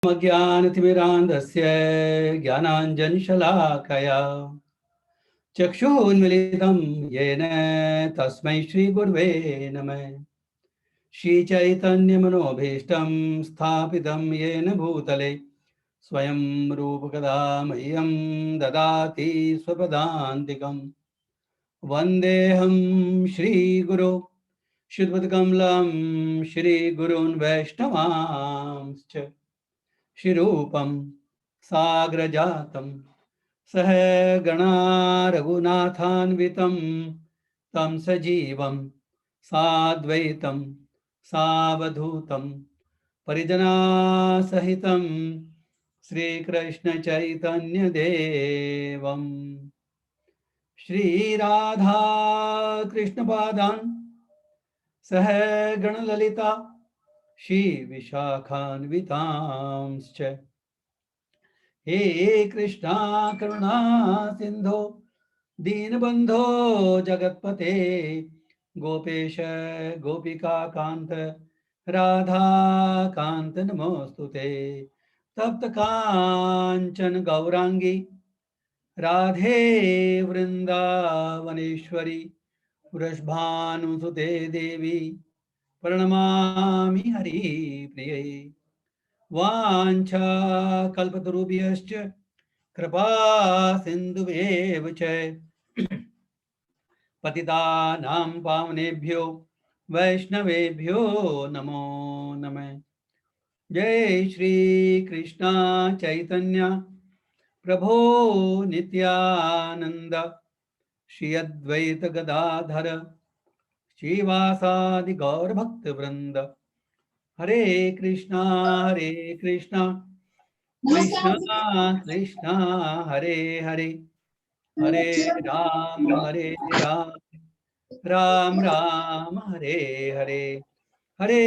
ज्ञानतिमिरान्धस्य ज्ञानाञ्जनशलाकया चक्षुरुन्मीलितं येन तस्मै श्रीगुरवे नमः। श्रीचैतन्यमनोभीष्टं स्थापितं येन भूतले स्वयं रूपकदा मह्यं ददाति स्वपदान्तिकम्। वन्देऽहं श्रीगुरो शुद्धकमलं श्रीगुरून् वैष्णवांश्च श्रीरूपं साग्रजातं सह गणा रघुनाथान्वितं तं सजीवं साद्वैतं सावधूतं परिजनासहितं श्रीकृष्णचैतन्यदेवं श्रीराधा कृष्णपादान् सह गणललिता श्रीविशाखान्वितांश्च। हे कृष्णा करुणा सिंधो दीनबंधो जगत्पते गोपेश गोपिका कांत राधा कांत नमोस्तुते। तप्त कांचन गौरांगी राधे वृंदावनेश्वरी वृषभानुसुते देवी प्रणमामि हरिप्रिये। वाञ्छाकल्पतरुभ्यश्च कृपा सिन्धुभ्येव च पतितानां पावनेभ्यो वैष्णवेभ्यो नमो नमः। जय श्री कृष्णा चैतन्य प्रभो नित्यानंद श्री अद्वैत गदाधर श्रीवासादि गौर भक्त वृंद। हरे कृष्णा कृष्णा कृष्णा हरे हरे हरे राम राम राम हरे हरे। हरे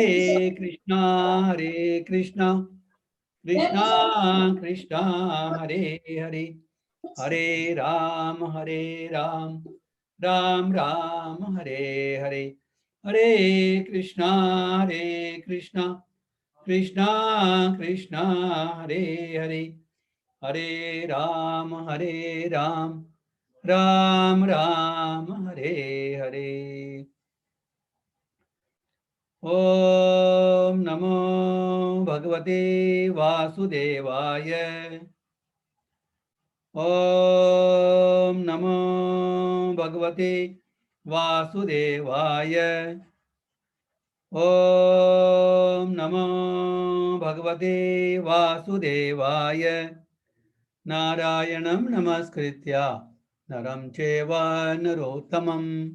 कृष्णा कृष्णा कृष्णा हरे हरे हरे राम राम राम हरे हरे। हरे कृष्णा कृष्णा कृष्णा हरे हरे हरे राम राम राम हरे हरे। ओम नमो भगवते वासुदेवाय। ओम नमो भगवते वासुदेवाय। ओम नमो भगवते वासुदेवाय। नारायणं नमस्कृत्य नरं चैव नरोत्तमं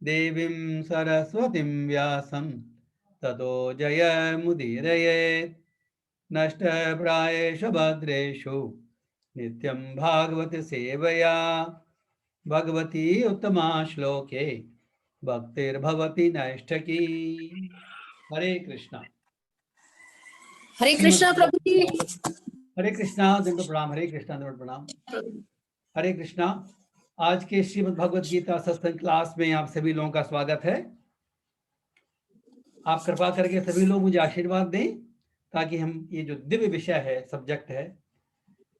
देवीं सरस्वतीं व्यासं ततो जयमुदीरयेत्। नष्टप्रायेषु भद्रेषु नित्यं भागवत सेवया भगवती उत्तमा श्लोके भक्तिर्भवति नैष्ठकी। हरे कृष्णा। हरे कृष्णा प्रभु जी। हरे कृष्णा दंड प्रणाम। हरे कृष्णा दंड प्रणाम। हरे कृष्णा। आज के श्रीमद् भगवद गीता सत्संग क्लास में आप सभी लोगों का स्वागत है। आप कृपा करके सभी लोग मुझे आशीर्वाद दें ताकि हम ये जो दिव्य विषय है, सब्जेक्ट है,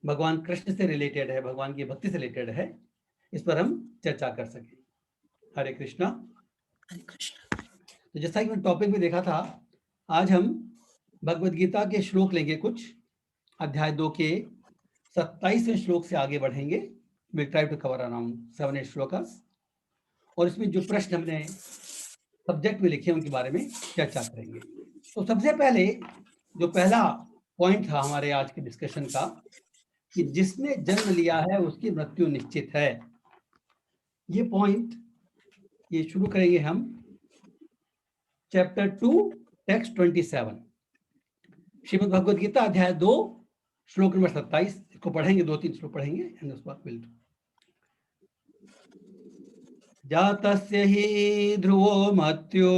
भगवान कृष्ण से रिलेटेड है, भगवान की भक्ति से रिलेटेड है, इस पर हम चर्चा कर सकें। हरे कृष्णा। तो जैसा कि मैंने टॉपिक में देखा था, आज हम भगवद गीता के श्लोक लेंगे, कुछ अध्याय 2 के 27वें श्लोक से आगे बढ़ेंगे। We try to cover around 7-8 श्लोकास, और इसमें जो प्रश्न हमने सब्जेक्ट में लिखे उनके बारे में चर्चा करेंगे। तो सबसे पहले जो पहला पॉइंट था हमारे आज के डिस्कशन का कि जिसने जन्म लिया है उसकी मृत्यु निश्चित है। ये पॉइंट ये शुरू करेंगे हम चैप्टर 2 टेक्स्ट 27, श्रीमद् भगवद गीता अध्याय 2 श्लोक नंबर 27। इसको पढ़ेंगे, 2-3 श्लोक पढ़ेंगे एंड उसके बाद मिलते। जातस्य हि ध्रुवो मृत्यु,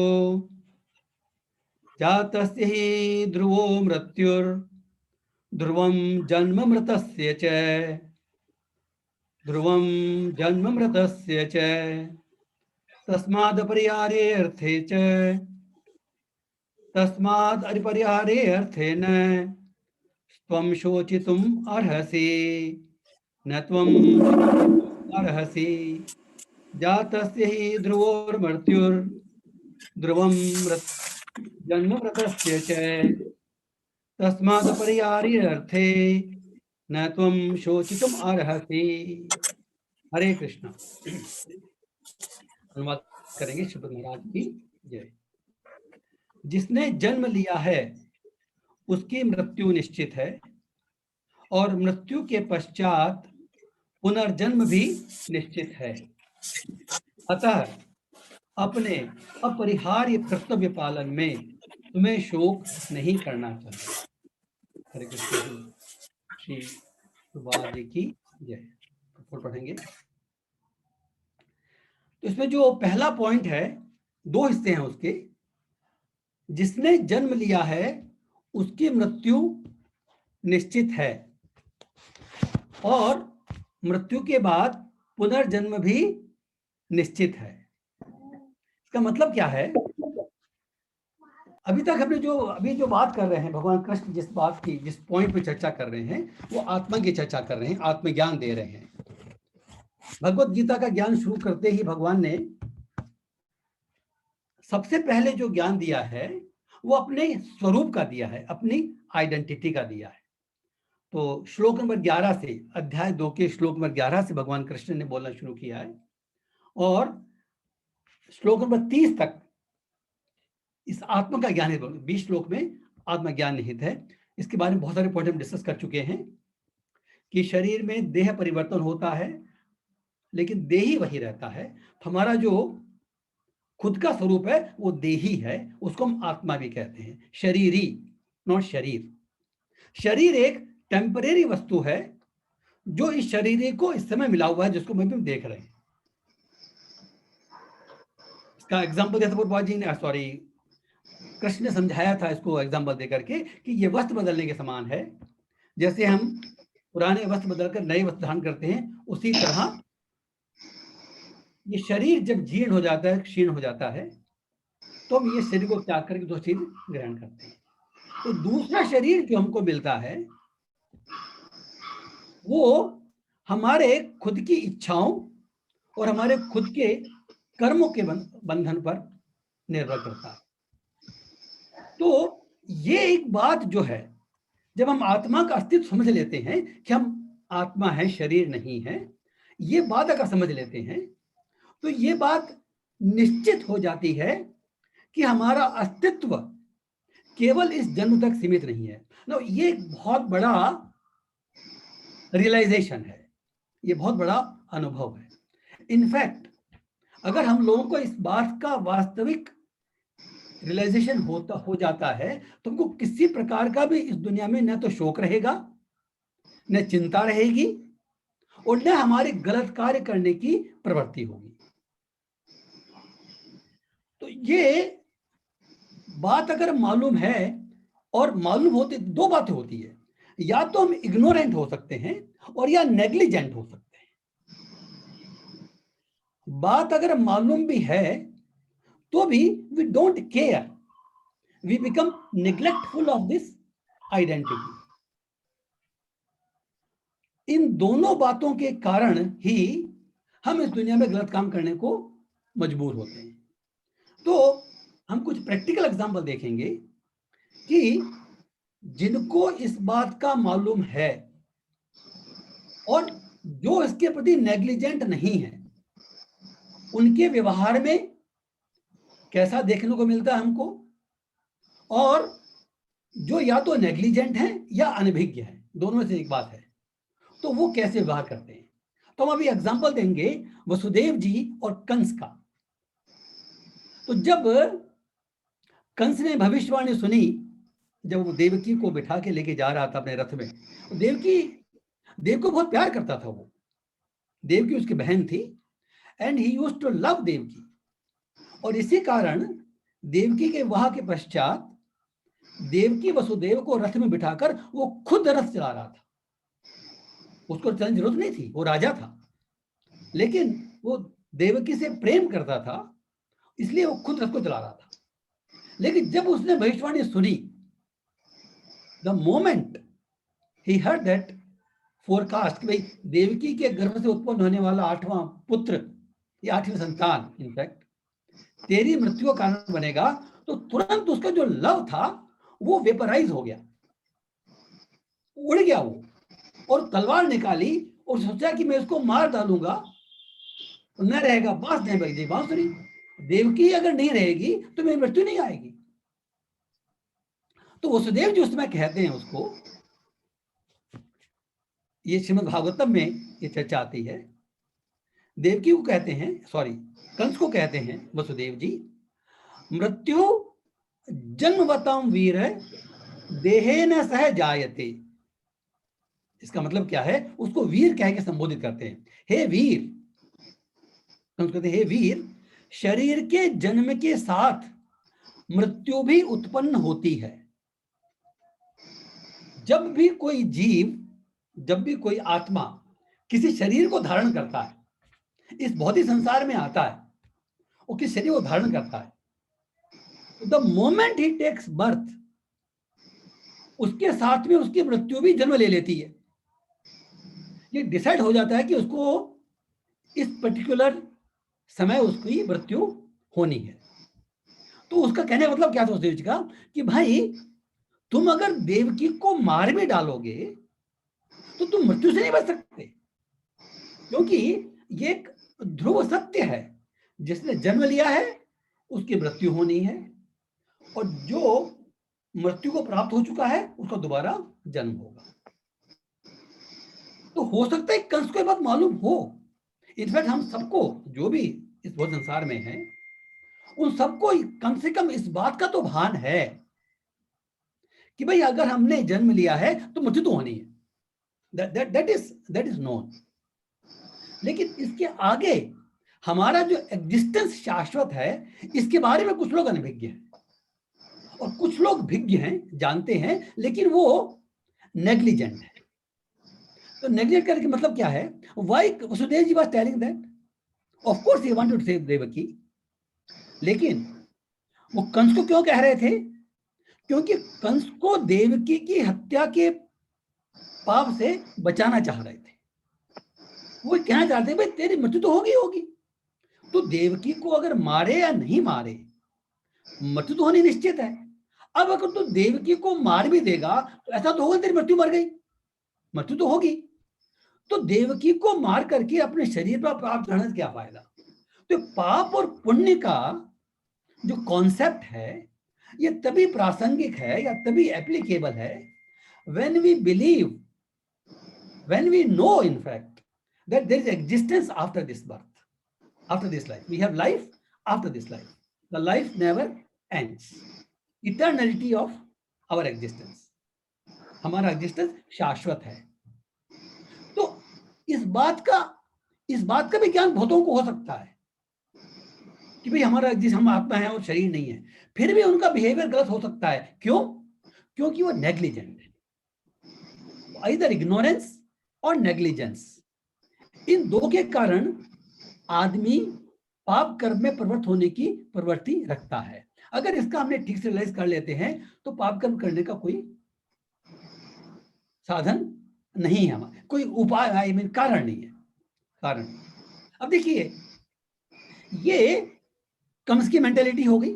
जातस्य हि ध्रुवो मृत्युर् ध्रुवं जन्म मृतस्य च, ध्रुवं जन्म मृतस्य च तस्माद् अपरिहार्ये अर्थे च, तस्माद् अपरिहार्ये अर्थेन त्वं शोचितुम् अर्हसि न त्वं शोचितुम् अर्हसि जातस्य हि ध्रुवोर्मृत्युर्ध्रुवं जन्ममृतस्य च तस्मादपर्यायर्थे न त्वं शोचितुम् अर्हसि। हरे कृष्णा। अनुवाद करेंगे शुभ महाराज की जय। जिसने जन्म लिया है उसकी मृत्यु निश्चित है और मृत्यु के पश्चात पुनर्जन्म भी निश्चित है। अतः अपने अपरिहार्य कर्तव्य पालन में तुम्हें शोक नहीं करना चाहिए। हरे कृष्ण। श्री सुभाष जी की जय। पढ़ेंगे। तो इसमें जो पहला पॉइंट है, दो हिस्से हैं उसके। जिसने जन्म लिया है उसकी मृत्यु निश्चित है और मृत्यु के बाद पुनर्जन्म भी निश्चित है। इसका मतलब क्या है? अभी तक हमने जो बात कर रहे हैं, भगवान कृष्ण जिस पॉइंट पे चर्चा कर रहे हैं, वो आत्मा की चर्चा कर रहे हैं, आत्मज्ञान दे रहे हैं। भगवत गीता का ज्ञान शुरू करते ही भगवान ने सबसे पहले जो ज्ञान दिया है वो अपने स्वरूप का दिया है, अपनी आइडेंटिटी का दिया है। तो श्लोक नंबर 11 से, अध्याय 2 के श्लोक नंबर 11 से भगवान कृष्ण ने बोलना शुरू किया है और श्लोक नंबर 30 तक इस आत्मा का ज्ञान है। 20 श्लोक में आत्मज्ञान निहित है। इसके बारे में बहुत सारे पॉइंट हम डिस्कस कर चुके हैं कि शरीर में देह परिवर्तन होता है लेकिन देही वही रहता है। हमारा जो खुद का स्वरूप है वो देही है, उसको हम आत्मा भी कहते हैं। शरीरी, नॉट शरीर। शरीर एक टेम्परेरी वस्तु है जो इस शरीर को इस समय मिला हुआ है, जिसको मैं भी देख रहे हैं। इसका एग्जाम्पल जैसे जी ने कृष्ण ने समझाया था इसको एग्जाम्पल देकर के कि ये वस्त्र बदलने के समान है। जैसे हम पुराने वस्त्र बदलकर नए वस्त्र धारण करते हैं, उसी तरह ये शरीर जब जीर्ण हो जाता है, क्षीण हो जाता है, तो हम ये शरीर को त्याग करके दूसरा शरीर ग्रहण करते हैं। तो दूसरा शरीर जो हमको मिलता है वो हमारे खुद की इच्छाओं और हमारे खुद के कर्मों के बंधन पर निर्भर करता है। तो ये एक बात जो है, जब हम आत्मा का अस्तित्व समझ लेते हैं कि हम आत्मा है, शरीर नहीं है, ये बात अगर समझ लेते हैं तो ये बात निश्चित हो जाती है कि हमारा अस्तित्व केवल इस जन्म तक सीमित नहीं है। ना, ये एक बहुत बड़ा रियलाइजेशन है, ये बहुत बड़ा अनुभव है। इनफैक्ट अगर हम लोगों को इस बात का वास्तविक रियलाइजेशन हो जाता है तो हमको किसी प्रकार का भी इस दुनिया में न तो शोक रहेगा, न चिंता रहेगी और न हमारे गलत कार्य करने की प्रवृत्ति होगी। तो ये बात अगर मालूम है, और मालूम होती, दो बातें होती है, या तो हम इग्नोरेंट हो सकते हैं और या नेग्लिजेंट हो सकते हैं। बात अगर मालूम भी है तो भी we don't care, we become neglectful of this identity. इन दोनों बातों के कारण ही हम इस दुनिया में गलत काम करने को मजबूर होते हैं। तो हम कुछ प्रैक्टिकल एग्जांपल देखेंगे कि जिनको इस बात का मालूम है और जो इसके प्रति नेग्लिजेंट नहीं है, उनके व्यवहार में कैसा देखने को मिलता है हमको, और जो या तो नेग्लिजेंट है या अनभिज्ञ है, दोनों में से एक बात है, तो वो कैसे व्यवहार करते हैं। तो हम अभी एग्जांपल देंगे वसुदेव जी और कंस का। तो जब कंस ने भविष्यवाणी सुनी, जब वो देवकी को बिठा के लेके जा रहा था अपने रथ में, देव को बहुत प्यार करता था वो। देवकी उसकी बहन थी and he used to love Devaki, और इसी कारण देवकी के विवाह के पश्चात देवकी वसुदेव को रथ में बिठाकर वो खुद रथ चला रहा था। उसको चलने की जरूरत नहीं थी, वो राजा था, लेकिन वो देवकी से प्रेम करता था, इसलिए वो खुद रथ को चला रहा था। लेकिन जब उसने भविष्यवाणी सुनी, the moment he heard that forecast कि भाई देवकी के गर्भ से उत्पन्न होने वाला 8वां पुत्र या 8वीं संतान इनफैक्ट तेरी मृत्यु का कारण बनेगा, तो तुरंत उसका जो लव था वो वेपराइज हो गया, उड़ गया वो, और तलवार निकाली और सोचा कि मैं उसको मार डालूंगा, न रहेगा बांस नहीं बजेगी बांसुरी, देवकी अगर नहीं रहेगी तो मेरी मृत्यु नहीं आएगी। तो वसुदेव जो उसमें कहते हैं उसको, ये श्रीमद् भागवतम में ये चर्चा आती है, देवकी को कहते हैं, सॉरी कंस को कहते हैं वसुदेव जी, मृत्यु जन्मवतम वीर देहेन सह जायते। इसका मतलब क्या है, उसको वीर कह के संबोधित करते हैं, हे वीर, कंस कहते हैं हे वीर, शरीर के जन्म के साथ मृत्यु भी उत्पन्न होती है। जब भी कोई जीव, जब भी कोई आत्मा किसी शरीर को धारण करता है, इस भौतिक संसार में आता है, वो किस शरीर को धारण करता है, the moment he takes birth, उसके साथ में उसकी मृत्यु भी जन्म ले लेती है। ये डिसाइड हो जाता है कि उसको इस पर्टिकुलर समय उसकी मृत्यु होनी है। तो उसका कहने का मतलब क्या था उस का, कि भाई तुम अगर देवकी को मार भी डालोगे तो तुम मृत्यु से नहीं बच सकते, क्योंकि ये एक ध्रुव सत्य है, जिसने जन्म लिया है उसकी मृत्यु होनी है, और जो मृत्यु को प्राप्त हो चुका है उसका दोबारा जन्म होगा। तो हो सकता है कंस को ये बात मालूम हो, इनफैक्ट हम सबको जो भी इस भौतिक संसार में है उन सबको कम से कम इस बात का तो भान है कि भाई अगर हमने जन्म लिया है तो मृत्यु तो होनी है, दैट इज नोन। लेकिन इसके आगे हमारा जो एग्जिस्टेंस शाश्वत है, इसके बारे में कुछ लोग अनभिज्ञ हैं, और कुछ लोग भिज्ञ हैं, जानते हैं, लेकिन वो नेग्लिजेंट है। तो नेग्लेक्ट करने का मतलब क्या है, why Vasudev ji was telling that of course he wanted to save Devaki, लेकिन वो कंस को क्यों कह रहे थे, क्योंकि कंस को देवकी की हत्या के पाप से बचाना चाह रहे थे। वो कहना चाहते भाई तेरी मृत्यु तो होगी होगी, तो देवकी को अगर मारे या नहीं मारे मृत्यु तो होनी निश्चित है। अब अगर तू देवकी को मार भी देगा तो ऐसा तो होगा तेरी मृत्यु मर गई, मृत्यु तो होगी, तो देवकी को मार करके अपने शरीर पर पाप चढ़ाने से क्या फायदा। तो पाप और पुण्य का जो कॉन्सेप्ट है ये तभी प्रासंगिक है या तभी एप्लीकेबल है when we believe, when we know in fact that there is existence after this birth, after this life. We have life after this life. The life never ends. Eternality of our existence. हमारा existence शाश्वत है। तो इस बात का भी ज्ञान बहुतों को हो सकता है कि भाई हमारा हम आत्मा है और शरीर नहीं है, फिर भी उनका बिहेवियर गलत हो सकता है। क्यों? क्योंकि वो नेग्लिजेंट है, आइदर इग्नोरेंस और नेग्लिजेंस, इन दो के कारण आदमी पाप कर्म में प्रवृत्त होने की प्रवृत्ति रखता है। अगर इसका हमने ठीक से रियलाइज कर लेते हैं तो पाप कर्म करने का कोई साधन नहीं है, कोई उपाय आई मीन कारण नहीं है, कारण। अब देखिए ये कंस की मेंटेलिटी हो गई,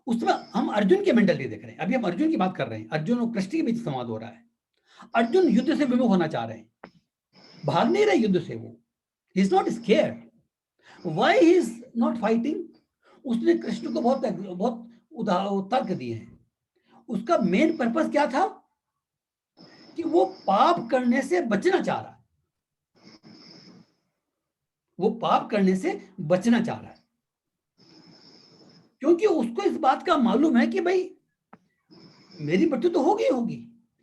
उसमें हम अर्जुन की मेंटेलिटी देख रहे हैं। अभी हम अर्जुन की बात कर रहे हैं, अर्जुन और कृष्ण के बीच संवाद हो रहा है। अर्जुन युद्ध से विमुख होना चाह रहे हैं, भाग नहीं रहे युद्ध से, वो he is not scared. Why he is not fighting? उसने कृष्ण को बहुत तर्क दिए हैं। उसका मेन पर्पस क्या था कि वो पाप करने से बचना चाह रहा है, वो पाप करने से बचना चाह रहा है, क्योंकि उसको इस बात का मालूम है कि भाई मेरी मृत्यु तो होगी होगी,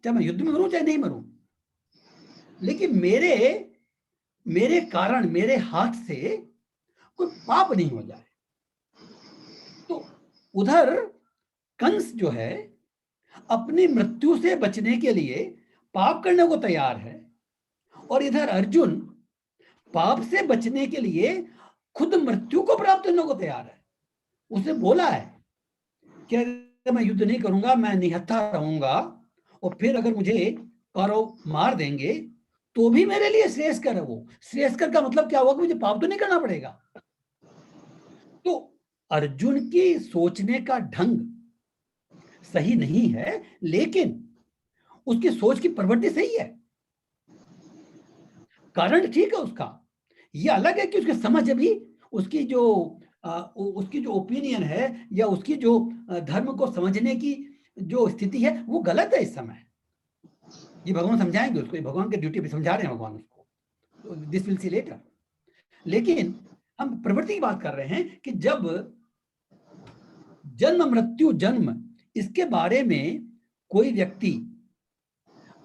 चाहे मैं युद्ध में मरूं चाहे नहीं मरूं, लेकिन मेरे कारण मेरे हाथ से कोई पाप नहीं हो जाए। तो उधर कंस जो है अपनी मृत्यु से बचने के लिए पाप करने को तैयार है, और इधर अर्जुन पाप से बचने के लिए खुद मृत्यु को प्राप्त करने को तैयार है। उसने बोला है कि मैं युद्ध नहीं करूंगा, मैं निहत्था रहूंगा, और फिर अगर मुझे और मार देंगे तो भी मेरे लिए श्रेयस्कर है। वो श्रेयस्कर का मतलब क्या हुआ कि मुझे पाप तो नहीं करना पड़ेगा। तो अर्जुन की सोचने का ढंग सही नहीं है, लेकिन उसकी सोच की प्रवृत्ति सही है, कारण ठीक है उसका। ये अलग है कि उसकी समझ अभी, उसकी जो ओपिनियन है या उसकी जो धर्म को समझने की जो स्थिति है वो गलत है इस समय। ये भगवान समझाएंगे उसको, ये भगवान के ड्यूटी पे समझा रहे हैं भगवान उसको, दिस विल सी लेटर। लेकिन हम प्रवृत्ति की बात कर रहे हैं कि जब जन्म मृत्यु जन्म इसके बारे में कोई व्यक्ति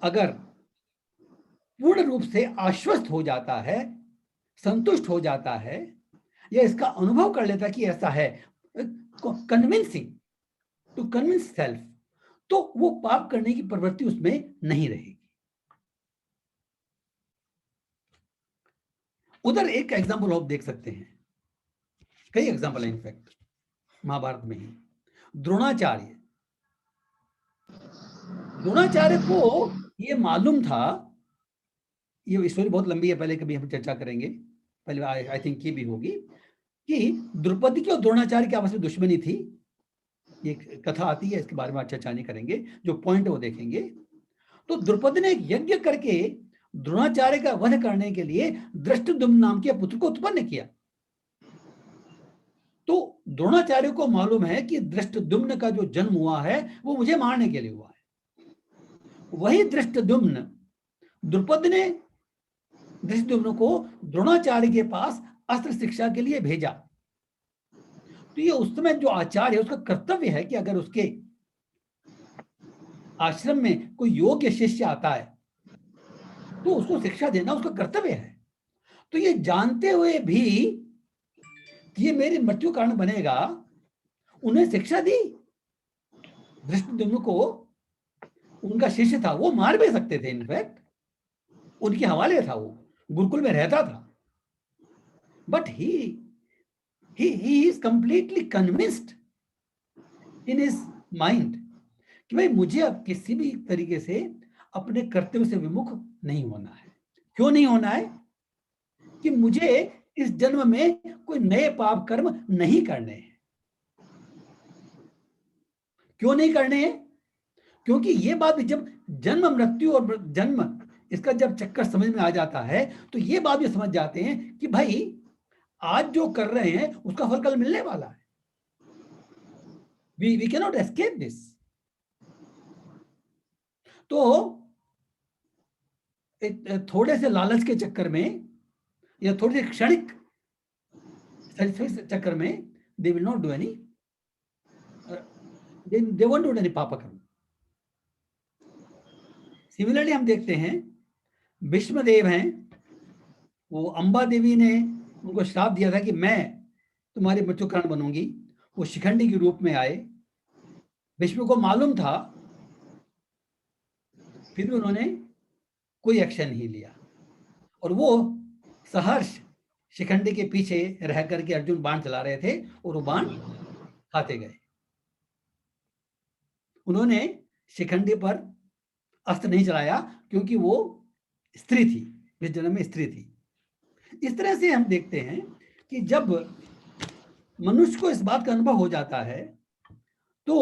अगर पूर्ण रूप से आश्वस्त हो जाता है, संतुष्ट हो जाता है, या इसका अनुभव कर लेता कि ऐसा है, कन्विंसिंग टू कन्विंस सेल्फ, तो वो पाप करने की प्रवृत्ति उसमें नहीं रहेगी। उधर एक एग्जाम्पल आप देख सकते हैं, कई एग्जाम्पल है इनफैक्ट महाभारत में ही। द्रोणाचार्य को ये मालूम था, ये स्टोरी बहुत लंबी है, पहले कभी हम चर्चा करेंगे, पहले आई थिंक ये भी होगी, कि द्रौपदी की और द्रोणाचार्य की आपस में दुश्मनी थी। ये कथा आती है, इसके बारे में चर्चा नहीं करेंगे, जो पॉइंट है वो देखेंगे। तो द्रौपदी ने एक यज्ञ करके द्रोणाचार्य का वध करने के लिए धृष्टद्युम्न नाम के पुत्र को उत्पन्न किया। तो द्रोणाचार्य को मालूम है कि धृष्टद्युम्न का जो जन्म हुआ है वो मुझे मारने के लिए हुआ है। वही धृष्टद्युम्न, द्रौपदी ने धृष्टद्युम्न को द्रोणाचार्य के पास अस्त्र शिक्षा के लिए भेजा। तो ये उस समय जो आचार्य है उसका कर्तव्य है कि अगर उसके आश्रम में कोई योग्य शिष्य आता है तो उसको शिक्षा देना उसका कर्तव्य है। तो ये जानते हुए भी कि ये मेरी मृत्यु कारण बनेगा, उन्हें शिक्षा दी। धृष्टद्युम्न को उनका शिष्य था, वो मार भी सकते थे, इनफैक्ट उनके हवाले था, वो गुरुकुल में रहता था, but he is completely convinced in his mind कि भाई मुझे अब किसी भी तरीके से अपने कर्तव्य से विमुख नहीं होना है। क्यों नहीं होना है? कि मुझे इस जन्म में कोई नए पाप कर्म नहीं करने हैं। क्यों नहीं करने हैं? क्योंकि ये बात जब जन्म मृत्यु और जन्म इसका जब चक्कर समझ में आ जाता है तो ये बात भी समझ जाते हैं कि भाई आज जो कर रहे हैं उसका फल कल मिलने वाला है। we cannot escape this। तो थोड़े से लालच के चक्कर में या थोड़ी सी क्षणिक चक्कर में they will not do any they won't do any पाप कर्म। सिमिलरली हम देखते हैं भीष्मदेव हैं, वो अंबा देवी ने उनको श्राप दिया था कि मैं तुम्हारी मृत्यु कारण बनूंगी। वो शिखंडी के रूप में आए, भीष्म को मालूम था, फिर भी उन्होंने कोई एक्शन नहीं लिया और वो सहर्ष शिखंडी के पीछे रह करके अर्जुन बाण चला रहे थे और वो बाण खाते गए। उन्होंने शिखंडी पर अस्त्र नहीं चलाया क्योंकि वो स्त्री थी, इस जन्म में स्त्री थी। इस तरह से हम देखते हैं कि जब मनुष्य को इस बात का अनुभव हो जाता है तो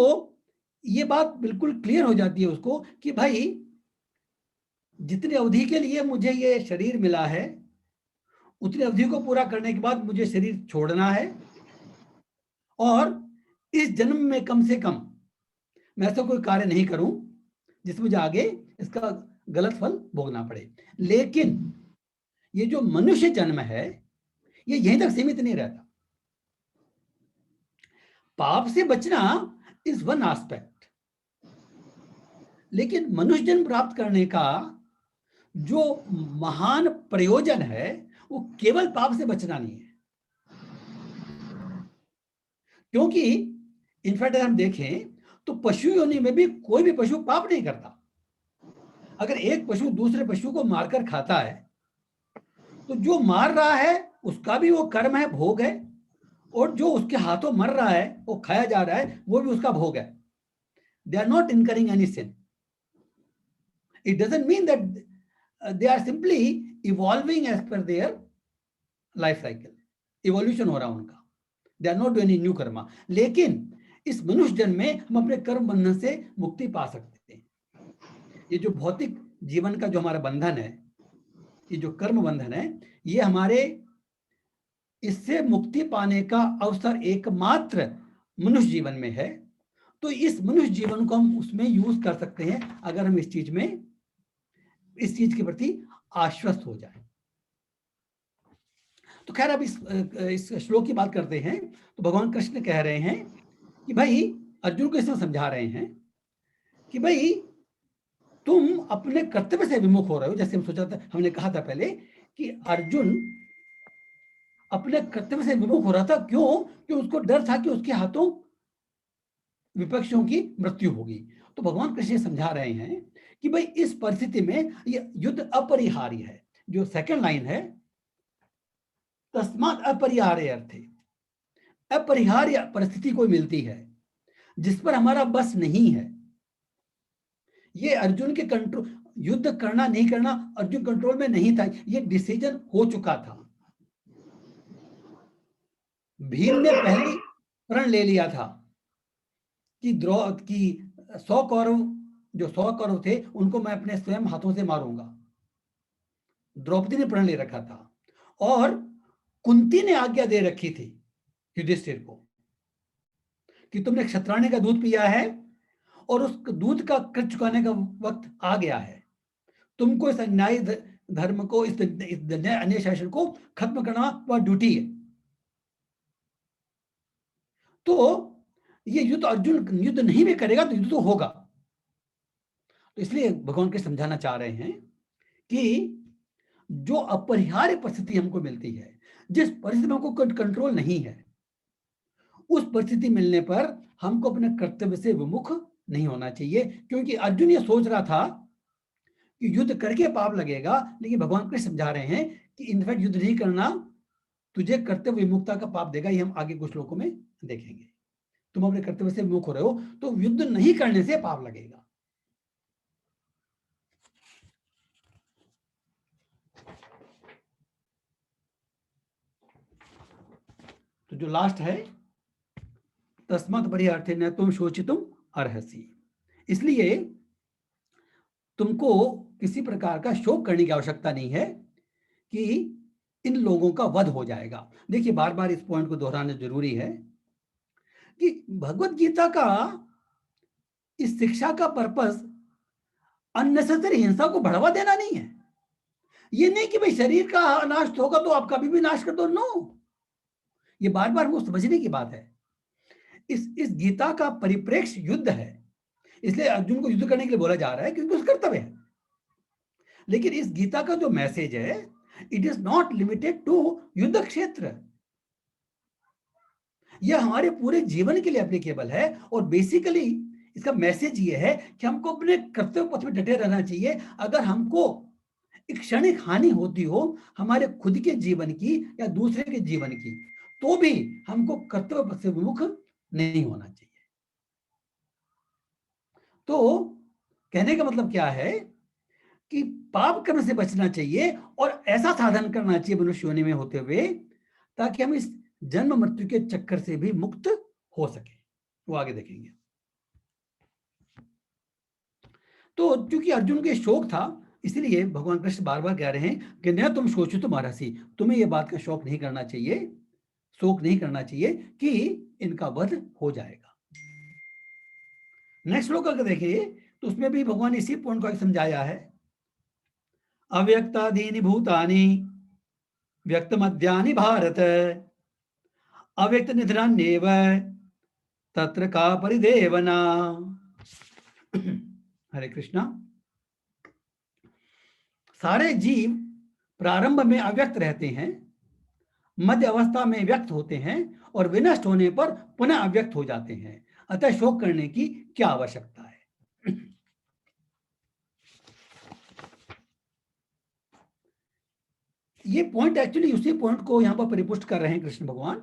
ये बात बिल्कुल क्लियर हो जाती है उसको कि भाई जितनी अवधि के लिए मुझे ये शरीर मिला है उतनी अवधि को पूरा करने के बाद मुझे शरीर छोड़ना है और इस जन्म में कम से कम मैं ऐसा कोई कार्य नहीं करूं जिसमें मुझे आगे इसका गलत फल भोगना पड़े। लेकिन ये जो मनुष्य जन्म है ये यहीं तक सीमित नहीं रहता। पाप से बचना इज वन एस्पेक्ट, लेकिन मनुष्य जन्म प्राप्त करने का जो महान प्रयोजन है वो केवल पाप से बचना नहीं है। क्योंकि इनफैक्ट अगर हम देखें तो पशु योनि में भी कोई भी पशु पाप नहीं करता। अगर एक पशु दूसरे पशु को मारकर खाता है तो जो मार रहा है उसका भी वो कर्म है, भोग है, और जो उसके हाथों मर रहा है वो खाया जा रहा है वो भी उसका भोग है। They are not incurring any sin. It doesn't mean that they are simply evolving as per their life cycle. Evolution हो रहा उनका. They are not doing any new karma. लेकिन इस मनुष्य जन्म में हम अपने कर्म बंधन से मुक्ति पा सकते हैं. ये जो भौतिक जीवन का जो हमारा बंधन है, ये जो कर्म बंधन है, ये हमारे इससे मुक्ति पाने का अवसर एकमात्र मनुष्य जीवन में है. तो इस मनुष्य जीवन को हम उसमें यूज कर सकते हैं अगर हम इस चीज के प्रति आश्वस्त हो जाए. तो खैर अब इस श्लोक की बात करते हैं. तो भगवान कृष्ण कह रहे हैं कि भाई अर्जुन को इसमें समझा रहे हैं कि भाई तुम अपने कर्तव्य से विमुख हो रहे हो. जैसे हम सोचा था, हमने कहा था पहले कि अर्जुन अपने कर्तव्य से विमुख हो रहा था. क्यों? क्योंकि उसको डर था कि उसके हाथों विपक्षियों की मृत्यु होगी. तो भगवान कृष्ण समझा रहे हैं कि भाई इस परिस्थिति में ये युद्ध अपरिहार्य है. जो सेकंड लाइन है, तस्मात् अपरिहार्य अर्थे, अपरिहार्य परिस्थिति कोई मिलती है जिस पर हमारा बस नहीं है. ये अर्जुन के कंट्रोल, युद्ध करना नहीं करना अर्जुन कंट्रोल में नहीं था. ये डिसीजन हो चुका था. भीम ने पहले प्रण ले लिया था कि 100 कौरव थे उनको मैं अपने स्वयं हाथों से मारूंगा. द्रौपदी ने प्रण ले रखा था और कुंती ने आज्ञा दे रखी थी युधिष्ठिर को कि तुमने क्षत्राणी का दूध पिया है और उस दूध का कर चुकाने का वक्त आ गया है. तुमको इस अन्याय धर्म को, इस अन्याय शासन को खत्म करना वह ड्यूटी है. तो ये युद्ध अर्जुन युद्ध नहीं भी करेगा तो युद्ध तो होगा. तो इसलिए भगवान कृष्ण समझाना चाह रहे हैं कि जो अपरिहार्य परिस्थिति हमको मिलती है, जिस परिस्थिति में हमको कंट्रोल नहीं है, उस परिस्थिति मिलने पर हमको अपने कर्तव्य से विमुख नहीं होना चाहिए. क्योंकि अर्जुन ये सोच रहा था कि युद्ध करके पाप लगेगा, लेकिन भगवान कृष्ण समझा रहे हैं कि इनफैक्ट युद्ध नहीं करना तुझे कर्तव्य विमुक्ता का पाप देगा. ये हम आगे कुछ श्लोकों में देखेंगे. तुम अपने कर्तव्य से विमुख हो रहे हो तो युद्ध नहीं करने से पाप लगेगा. तो जो लास्ट है, तस्मात् परिहार्थे तुम शोचितुम अर्हसि. इसलिए तुमको किसी प्रकार का शोक करने की आवश्यकता नहीं है कि इन लोगों का वध हो जाएगा. देखिए बार बार इस पॉइंट को दोहराना जरूरी है कि भगवत गीता का इस शिक्षा का पर्पस अननेसेसरी हिंसा को बढ़ावा देना नहीं है. ये नहीं कि भाई शरीर का नाश होगा तो आप कभी भी नाश कर दो. नो, ये बार बार वो समझने की बात है. इस गीता का परिप्रेक्ष्य युद्ध है. इसलिए अर्जुन को युद्ध करने के लिए बोला जा रहा है क्योंकि उसका कर्तव्य है. लेकिन इस गीता का जो मैसेज है, it is not limited to युद्ध क्षेत्र. यह हमारे पूरे जीवन के लिए एप्लीकेबल है. और बेसिकली इसका मैसेज ये है कि हमको अपने कर्तव्य पथ में डटे रहना चाहिए. अगर हमको एक क्षणिक हानि होती हो हमारे खुद के जीवन की या दूसरे के जीवन की, तो भी हमको कर्तव्य पथ से विमुख नहीं होना चाहिए. तो कहने का मतलब क्या है कि पाप कर्म से बचना चाहिए और ऐसा साधन करना चाहिए मनुष्य योनि में होते हुए ताकि हम इस जन्म मृत्यु के चक्कर से भी मुक्त हो सके. वो आगे देखेंगे. तो चूंकि अर्जुन के शोक था, इसलिए भगवान कृष्ण बार बार कह रहे हैं कि न तुम शोचितुम अर्हसि, तुम्हें यह बात का शोक नहीं करना चाहिए, शोक नहीं करना चाहिए कि इनका वध हो जाएगा. नेक्स्ट श्लोक अगर देखिए तो उसमें भी भगवान इसी पॉइंट को समझाया है. अव्यक्तादीनि भूतानि व्यक्तमद्यानि भारत अव्यक्त निधनान्येव तत्र का परिदेवना. हरे कृष्णा. सारे जीव प्रारंभ में अव्यक्त रहते हैं, मध्य अवस्था में व्यक्त होते हैं और विनष्ट होने पर पुनः अव्यक्त हो जाते हैं. अतः शोक करने की क्या आवश्यकता है. ये पॉइंट एक्चुअली उसी पॉइंट को यहां पर परिपुष्ट कर रहे हैं कृष्ण भगवान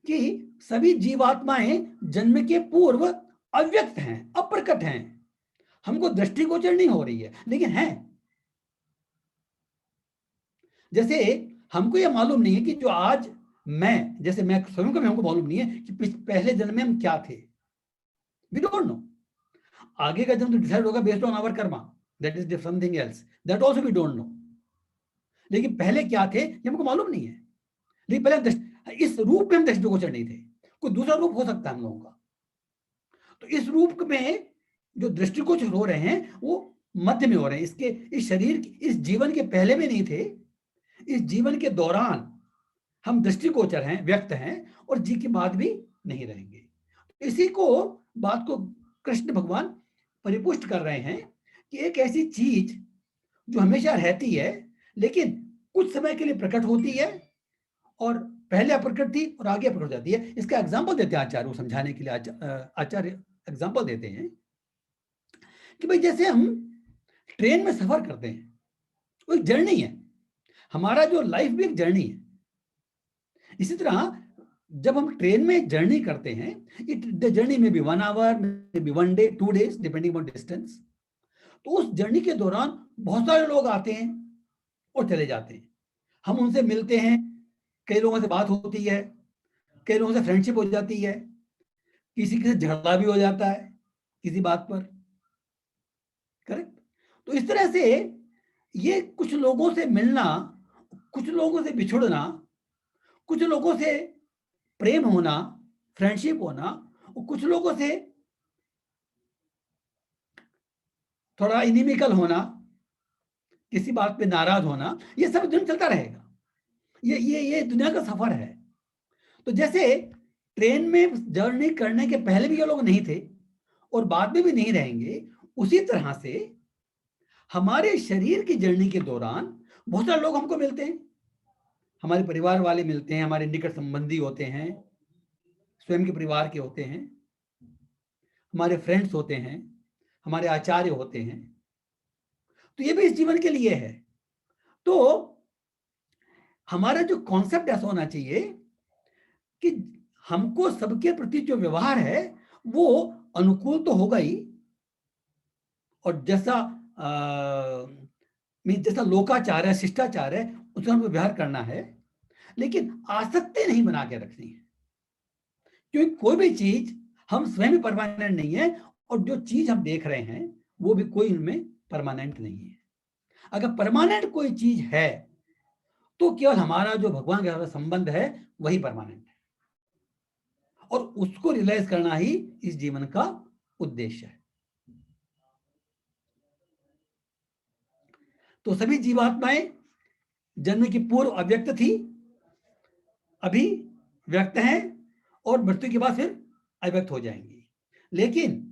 कि सभी जीवात्माएं जन्म के पूर्व अव्यक्त हैं, अप्रकट हैं. हमको दृष्टिगोचर नहीं हो रही है, लेकिन है। जैसे हमको ये मालूम नहीं है कि जो आज मैं, जैसे मैं स्वयं को, हमको मालूम नहीं है कि पहले जन्म में हम क्या थे। We don't know. आगे का जन्म तो डिसाइड होगा based on our karma, that is something else, that also we don't know. लेकिन पहले क्या थे ये हमको मालूम नहीं है। लेकिन पहले इस रूप में हम दृष्टिगोचर नहीं थे, कोई दूसरा रूप हो सकता है हम लोगों का। तो इस रूप में जो दृष्टिगोचर हो रहे हैं वो मध्य में हो रहे हैं। इसके इस शरीर, इस जीवन के पहले में नहीं थे, इस जीवन के दौरान हम दृष्टिगोचर हैं, व्यक्त हैं, और जी के बाद भी नहीं रहेंगे। इसी को बात को कृष्ण भगवान परिपुष्ट कर रहे हैं कि एक ऐसी चीज जो हमेशा रहती है लेकिन कुछ समय के लिए प्रकट होती है, और पहले अप्रकट थी और आगे प्रकट हो जाती है। इसका एग्जाम्पल देते हैं आचार्य, समझाने के लिए आचार्य एग्जाम्पल देते हैं कि भाई जैसे हम ट्रेन में सफर करते हैं, वो एक जर्नी है, हमारा जो लाइफ भी एक जर्नी है। इसी तरह जब हम ट्रेन में जर्नी करते हैं, the journey may be 1 hour, may be 1 day, 2 days, depending on distance. तो उस जर्नी के दौरान बहुत सारे लोग आते हैं और चले जाते हैं, हम उनसे मिलते हैं, कई लोगों से बात होती है, कई लोगों से फ्रेंडशिप हो जाती है, किसी के झगड़ा भी हो जाता है किसी बात पर, करेक्ट। तो इस तरह से ये कुछ लोगों से मिलना, कुछ लोगों से बिछुड़ना, कुछ लोगों से प्रेम होना, फ्रेंडशिप होना, और कुछ लोगों से थोड़ा इनिमिकल होना, किसी बात पे नाराज होना, ये सब दिन चलता रहेगा। ये दुनिया का सफर है। तो जैसे ट्रेन में जर्नी करने के पहले भी ये लोग नहीं थे और बाद में भी नहीं रहेंगे, उसी तरह से हमारे शरीर की जर्नी के दौरान बहुत सारे लोग हमको मिलते हैं, हमारे परिवार वाले मिलते हैं, हमारे निकट संबंधी होते हैं, स्वयं के परिवार के होते हैं, हमारे फ्रेंड्स होते हैं, हमारे आचार्य होते हैं। तो ये भी इस जीवन के लिए है। तो हमारा जो कॉन्सेप्ट ऐसा होना चाहिए कि हमको सबके प्रति जो व्यवहार है वो अनुकूल तो होगा ही, और जैसा जैसा लोकाचार है, शिष्टाचार है, उसका हमको व्यवहार करना है, लेकिन आसक्ति नहीं बना के रखनी है। क्योंकि कोई भी चीज हम स्वयं भी परमानेंट नहीं है, और जो चीज हम देख रहे हैं वो भी कोई उनमें परमानेंट नहीं है। अगर परमानेंट कोई चीज है तो केवल हमारा जो भगवान के साथ संबंध है वही परमानेंट है, और उसको रियलाइज करना ही इस जीवन का उद्देश्य है। तो सभी जीवात्माएं जन्म की पूर्व अव्यक्त थी, अभी व्यक्त हैं, और मृत्यु के बाद फिर अव्यक्त हो जाएंगी। लेकिन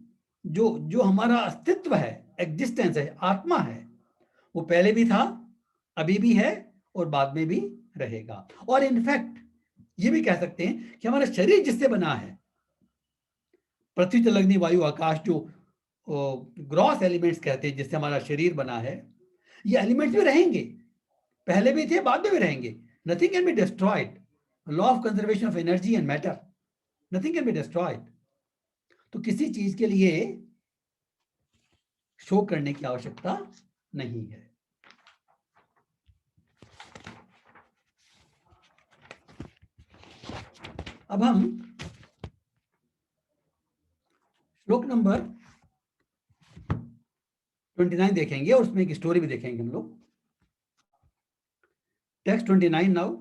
जो जो हमारा अस्तित्व है, एग्जिस्टेंस है, आत्मा है, वो पहले भी था, अभी भी है, और बाद में भी रहेगा। और इनफैक्ट ये भी कह सकते हैं कि हमारा शरीर जिससे बना है, पृथ्वी जल अग्नि वायु आकाश, जो ग्रॉस एलिमेंट्स कहते हैं जिससे हमारा शरीर बना है, ये एलिमेंट्स भी रहेंगे, पहले भी थे, बाद में भी रहेंगे। Nothing can be destroyed, law of conservation of energy and matter, nothing can be destroyed. तो किसी चीज के लिए शोक करने की आवश्यकता नहीं है। अब हम श्लोक नंबर 29 देखेंगे, और उसमें एक स्टोरी भी देखेंगे हम लोग। Text 29 now.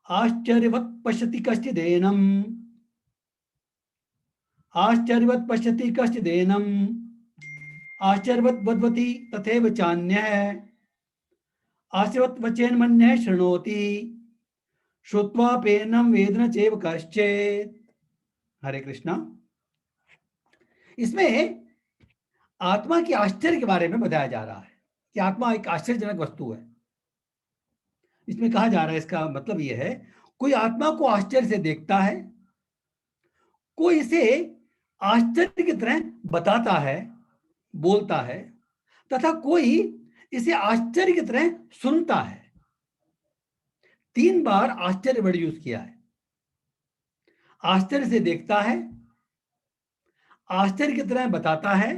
आश्चर्यवत् पश्यति कश्चिदेनम्, आश्चर्यवत् पश्यति कश्चिदेनम्, आश्चर्यवत् वदति तथैव चान्यः, आश्चर्यवत् वचेन्मन्यः शृणोति, श्रुत्वाप्येनं वेद न चैव कश्चित्। हरे कृष्णा। इसमें आत्मा के आश्चर्य के बारे में बताया जा रहा है कि आत्मा एक आश्चर्यजनक वस्तु है। इसमें कहा जा रहा है, इसका मतलब यह है, कोई आत्मा को आश्चर्य से देखता है, कोई इसे आश्चर्य की तरह बताता है, बोलता है, तथा कोई इसे आश्चर्य की तरह सुनता है। 3 बार आश्चर्य वर्ड यूज किया है। आश्चर्य से देखता है, आश्चर्य की तरह बताता है,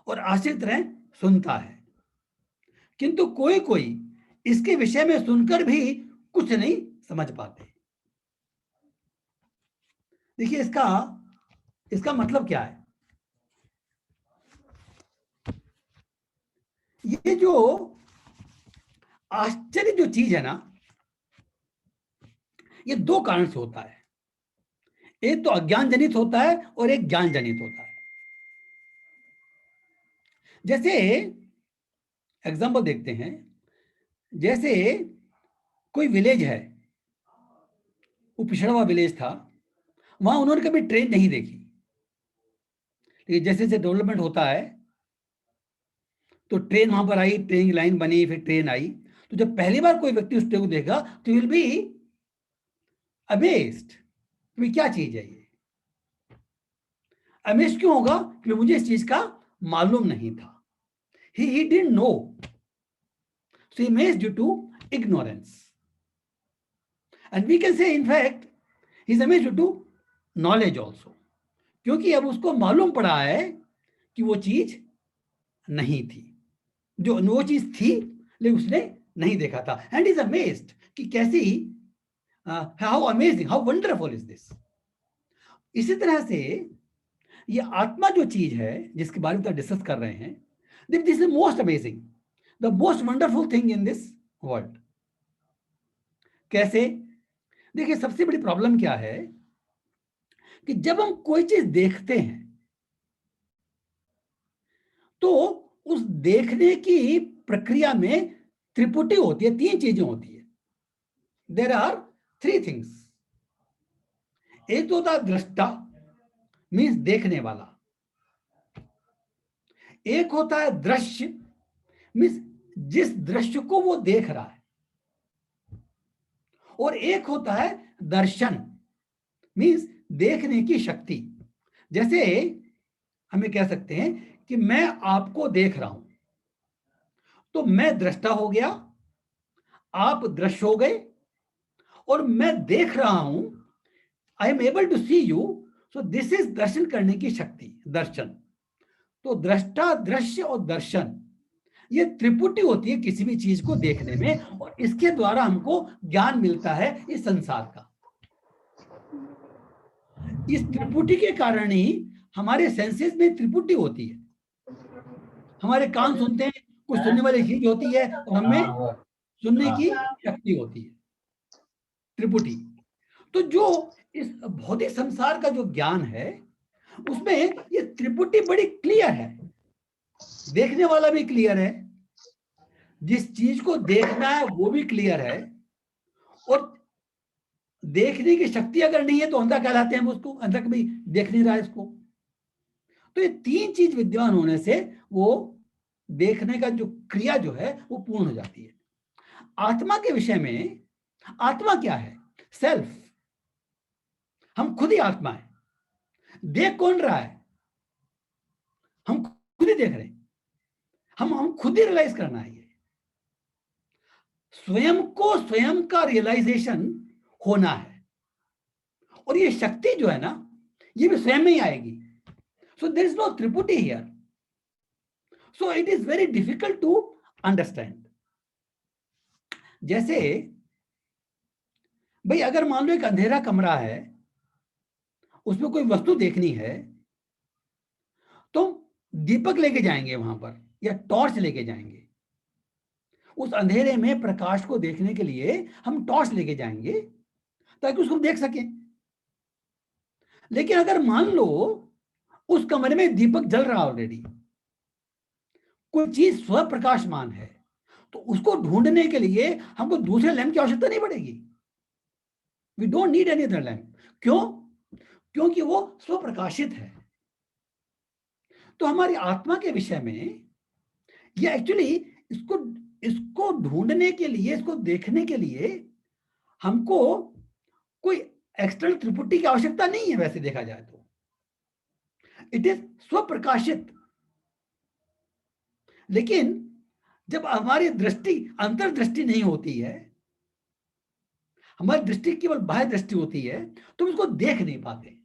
और आश्रित तरह सुनता है, किंतु कोई कोई इसके विषय में सुनकर भी कुछ नहीं समझ पाते। देखिए इसका मतलब क्या है? ये जो आश्चर्य जो चीज है ना, ये दो कारण से होता है। एक तो अज्ञान जनित होता है और एक ज्ञान जनित होता है। जैसे एग्जांपल देखते हैं, जैसे कोई विलेज है, वो पिछड़ा हुआ विलेज था, वहां उन्होंने कभी ट्रेन नहीं देखी, लेकिन जैसे जैसे डेवलपमेंट होता है तो ट्रेन वहां पर आई, ट्रेन की लाइन बनी, फिर ट्रेन आई। तो जब पहली बार कोई व्यक्ति उस ट्रेन को देखा तो विल बी अमेज्ड कि क्या चीज है ये। अमेज्ड क्यों होगा? क्योंकि मुझे इस चीज का मालूम नहीं था। he didn't know, so he amazed due to ignorance, and we can say in fact he's amazed due to knowledge also, क्योंकि अब उसको मालूम पड़ा है कि वो चीज नहीं थी, जो वो चीज थी लेकिन उसने नहीं देखा था। एंड इज अमेज्ड कि कैसी, how amazing, how wonderful is this. इसी तरह से ये आत्मा जो चीज है जिसके बारे में डिस्कस कर रहे हैं, this is most amazing, the most wonderful thing in this world. कैसे? देखिए सबसे बड़ी प्रॉब्लम क्या है कि जब हम कोई चीज देखते हैं तो उस देखने की प्रक्रिया में त्रिपुटी होती है, तीन चीजें होती है। There are three things. एक तो होता है दृष्टा, मीन्स देखने वाला। एक होता है दृश्य, मीन्स जिस दृश्य को वो देख रहा है। और एक होता है दर्शन, मीन्स देखने की शक्ति। जैसे हमें कह सकते हैं कि मैं आपको देख रहा हूं, तो मैं दृष्टा हो गया, आप दृश्य हो गए, और मैं देख रहा हूं, I am able to see you, so this is दर्शन करने की शक्ति, दर्शन। तो दृष्टा, दृश्य और दर्शन, ये त्रिपुटी होती है किसी भी चीज को देखने में, और इसके द्वारा हमको ज्ञान मिलता है इस संसार का। इस त्रिपुटी के कारण ही हमारे सेंसेस में त्रिपुटी होती है। हमारे कान सुनते हैं, कुछ सुनने वाली चीज होती है, और हमें सुनने की शक्ति होती है, त्रिपुटी। तो जो इस भौतिक संसार का जो ज्ञान है उसमें ये त्रिपुटी बड़ी क्लियर है। देखने वाला भी क्लियर है, जिस चीज को देखना है वो भी क्लियर है, और देखने की शक्ति अगर नहीं है तो अंधा कहलाते हैं हम उसको, अंधा कभी देख नहीं रहा है इसको। तो ये तीन चीज विद्यमान होने से वो देखने का जो क्रिया जो है वो पूर्ण हो जाती है। आत्मा के विषय में, आत्मा क्या है? सेल्फ। हम खुद ही आत्मा है। देख कौन रहा है? हम खुद ही देख रहे हैं। हम खुद ही रियलाइज करना है। स्वयं को स्वयं का रियलाइजेशन होना है, और ये शक्ति जो है ना, ये भी स्वयं में ही आएगी। सो देयर इज नो त्रिपुटी here, so it is very difficult to understand. जैसे भाई अगर मान लो एक अंधेरा कमरा है, उसमें कोई वस्तु देखनी है, तो दीपक लेके जाएंगे वहां पर, या टॉर्च लेके जाएंगे। उस अंधेरे में प्रकाश को देखने के लिए हम टॉर्च लेके जाएंगे ताकि उसको देख सकें। लेकिन अगर मान लो उस कमरे में दीपक जल रहा ऑलरेडी, कोई चीज स्वप्रकाशमान है, तो उसको ढूंढने के लिए हमको दूसरे लैंप की आवश्यकता नहीं पड़ेगी। We don't need any other lamp. क्यों? क्योंकि वो स्वप्रकाशित है। तो हमारी आत्मा के विषय में ये एक्चुअली इसको ढूंढने के लिए, इसको देखने के लिए हमको कोई एक्सटर्नल त्रिपुटी की आवश्यकता नहीं है। वैसे देखा जाए तो इट इज स्वप्रकाशित। लेकिन जब हमारी दृष्टि, अंतर्दृष्टि नहीं होती है, हमारी दृष्टि केवल बाह्य दृष्टि होती है, तो हम इसको देख नहीं पाते।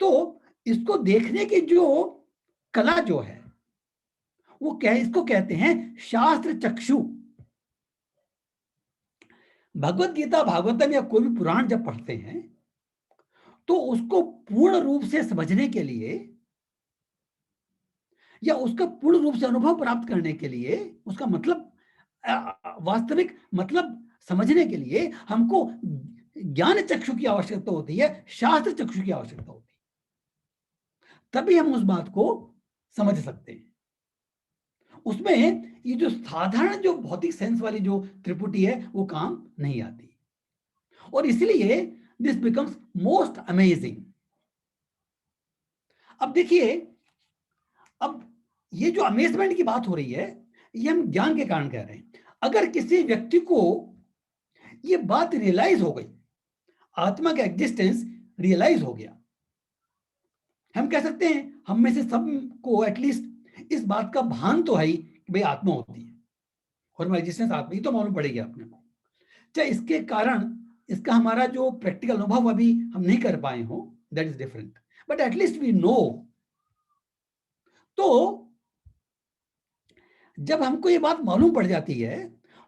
तो इसको देखने की जो कला जो है, इसको कहते हैं शास्त्र चक्षु। भगवत गीता, भागवतम या कोई भी पुराण जब पढ़ते हैं तो उसको पूर्ण रूप से समझने के लिए या उसका पूर्ण रूप से अनुभव प्राप्त करने के लिए, उसका मतलब वास्तविक मतलब समझने के लिए हमको ज्ञान चक्षु की आवश्यकता होती है, शास्त्र चक्षु की आवश्यकता होती है, तभी हम उस बात को समझ सकते हैं। उसमें ये जो साधारण जो भौतिक सेंस वाली जो त्रिपुटी है वो काम नहीं आती, और इसलिए दिस बिकम्स मोस्ट अमेजिंग। अब देखिए, अब ये जो अमेजमेंट की बात हो रही है ये हम ज्ञान के कारण कह रहे हैं। अगर किसी व्यक्ति को ये बात रियलाइज हो गई, आत्मा का एग्जिस्टेंस रियलाइज हो गया, हम कह सकते हैं हम में से सब को एटलीस्ट इस बात का भान तो है ही कि भाई आत्मा होती है और हमारी एग्जिस्टेंस आत्मा ही तो मालूम पड़ेगी अपने को। चाहे इसके कारण इसका हमारा जो प्रैक्टिकल अनुभव अभी हम नहीं कर पाए हो, that is different, but at least we know. तो जब हमको ये बात मालूम पड़ जाती है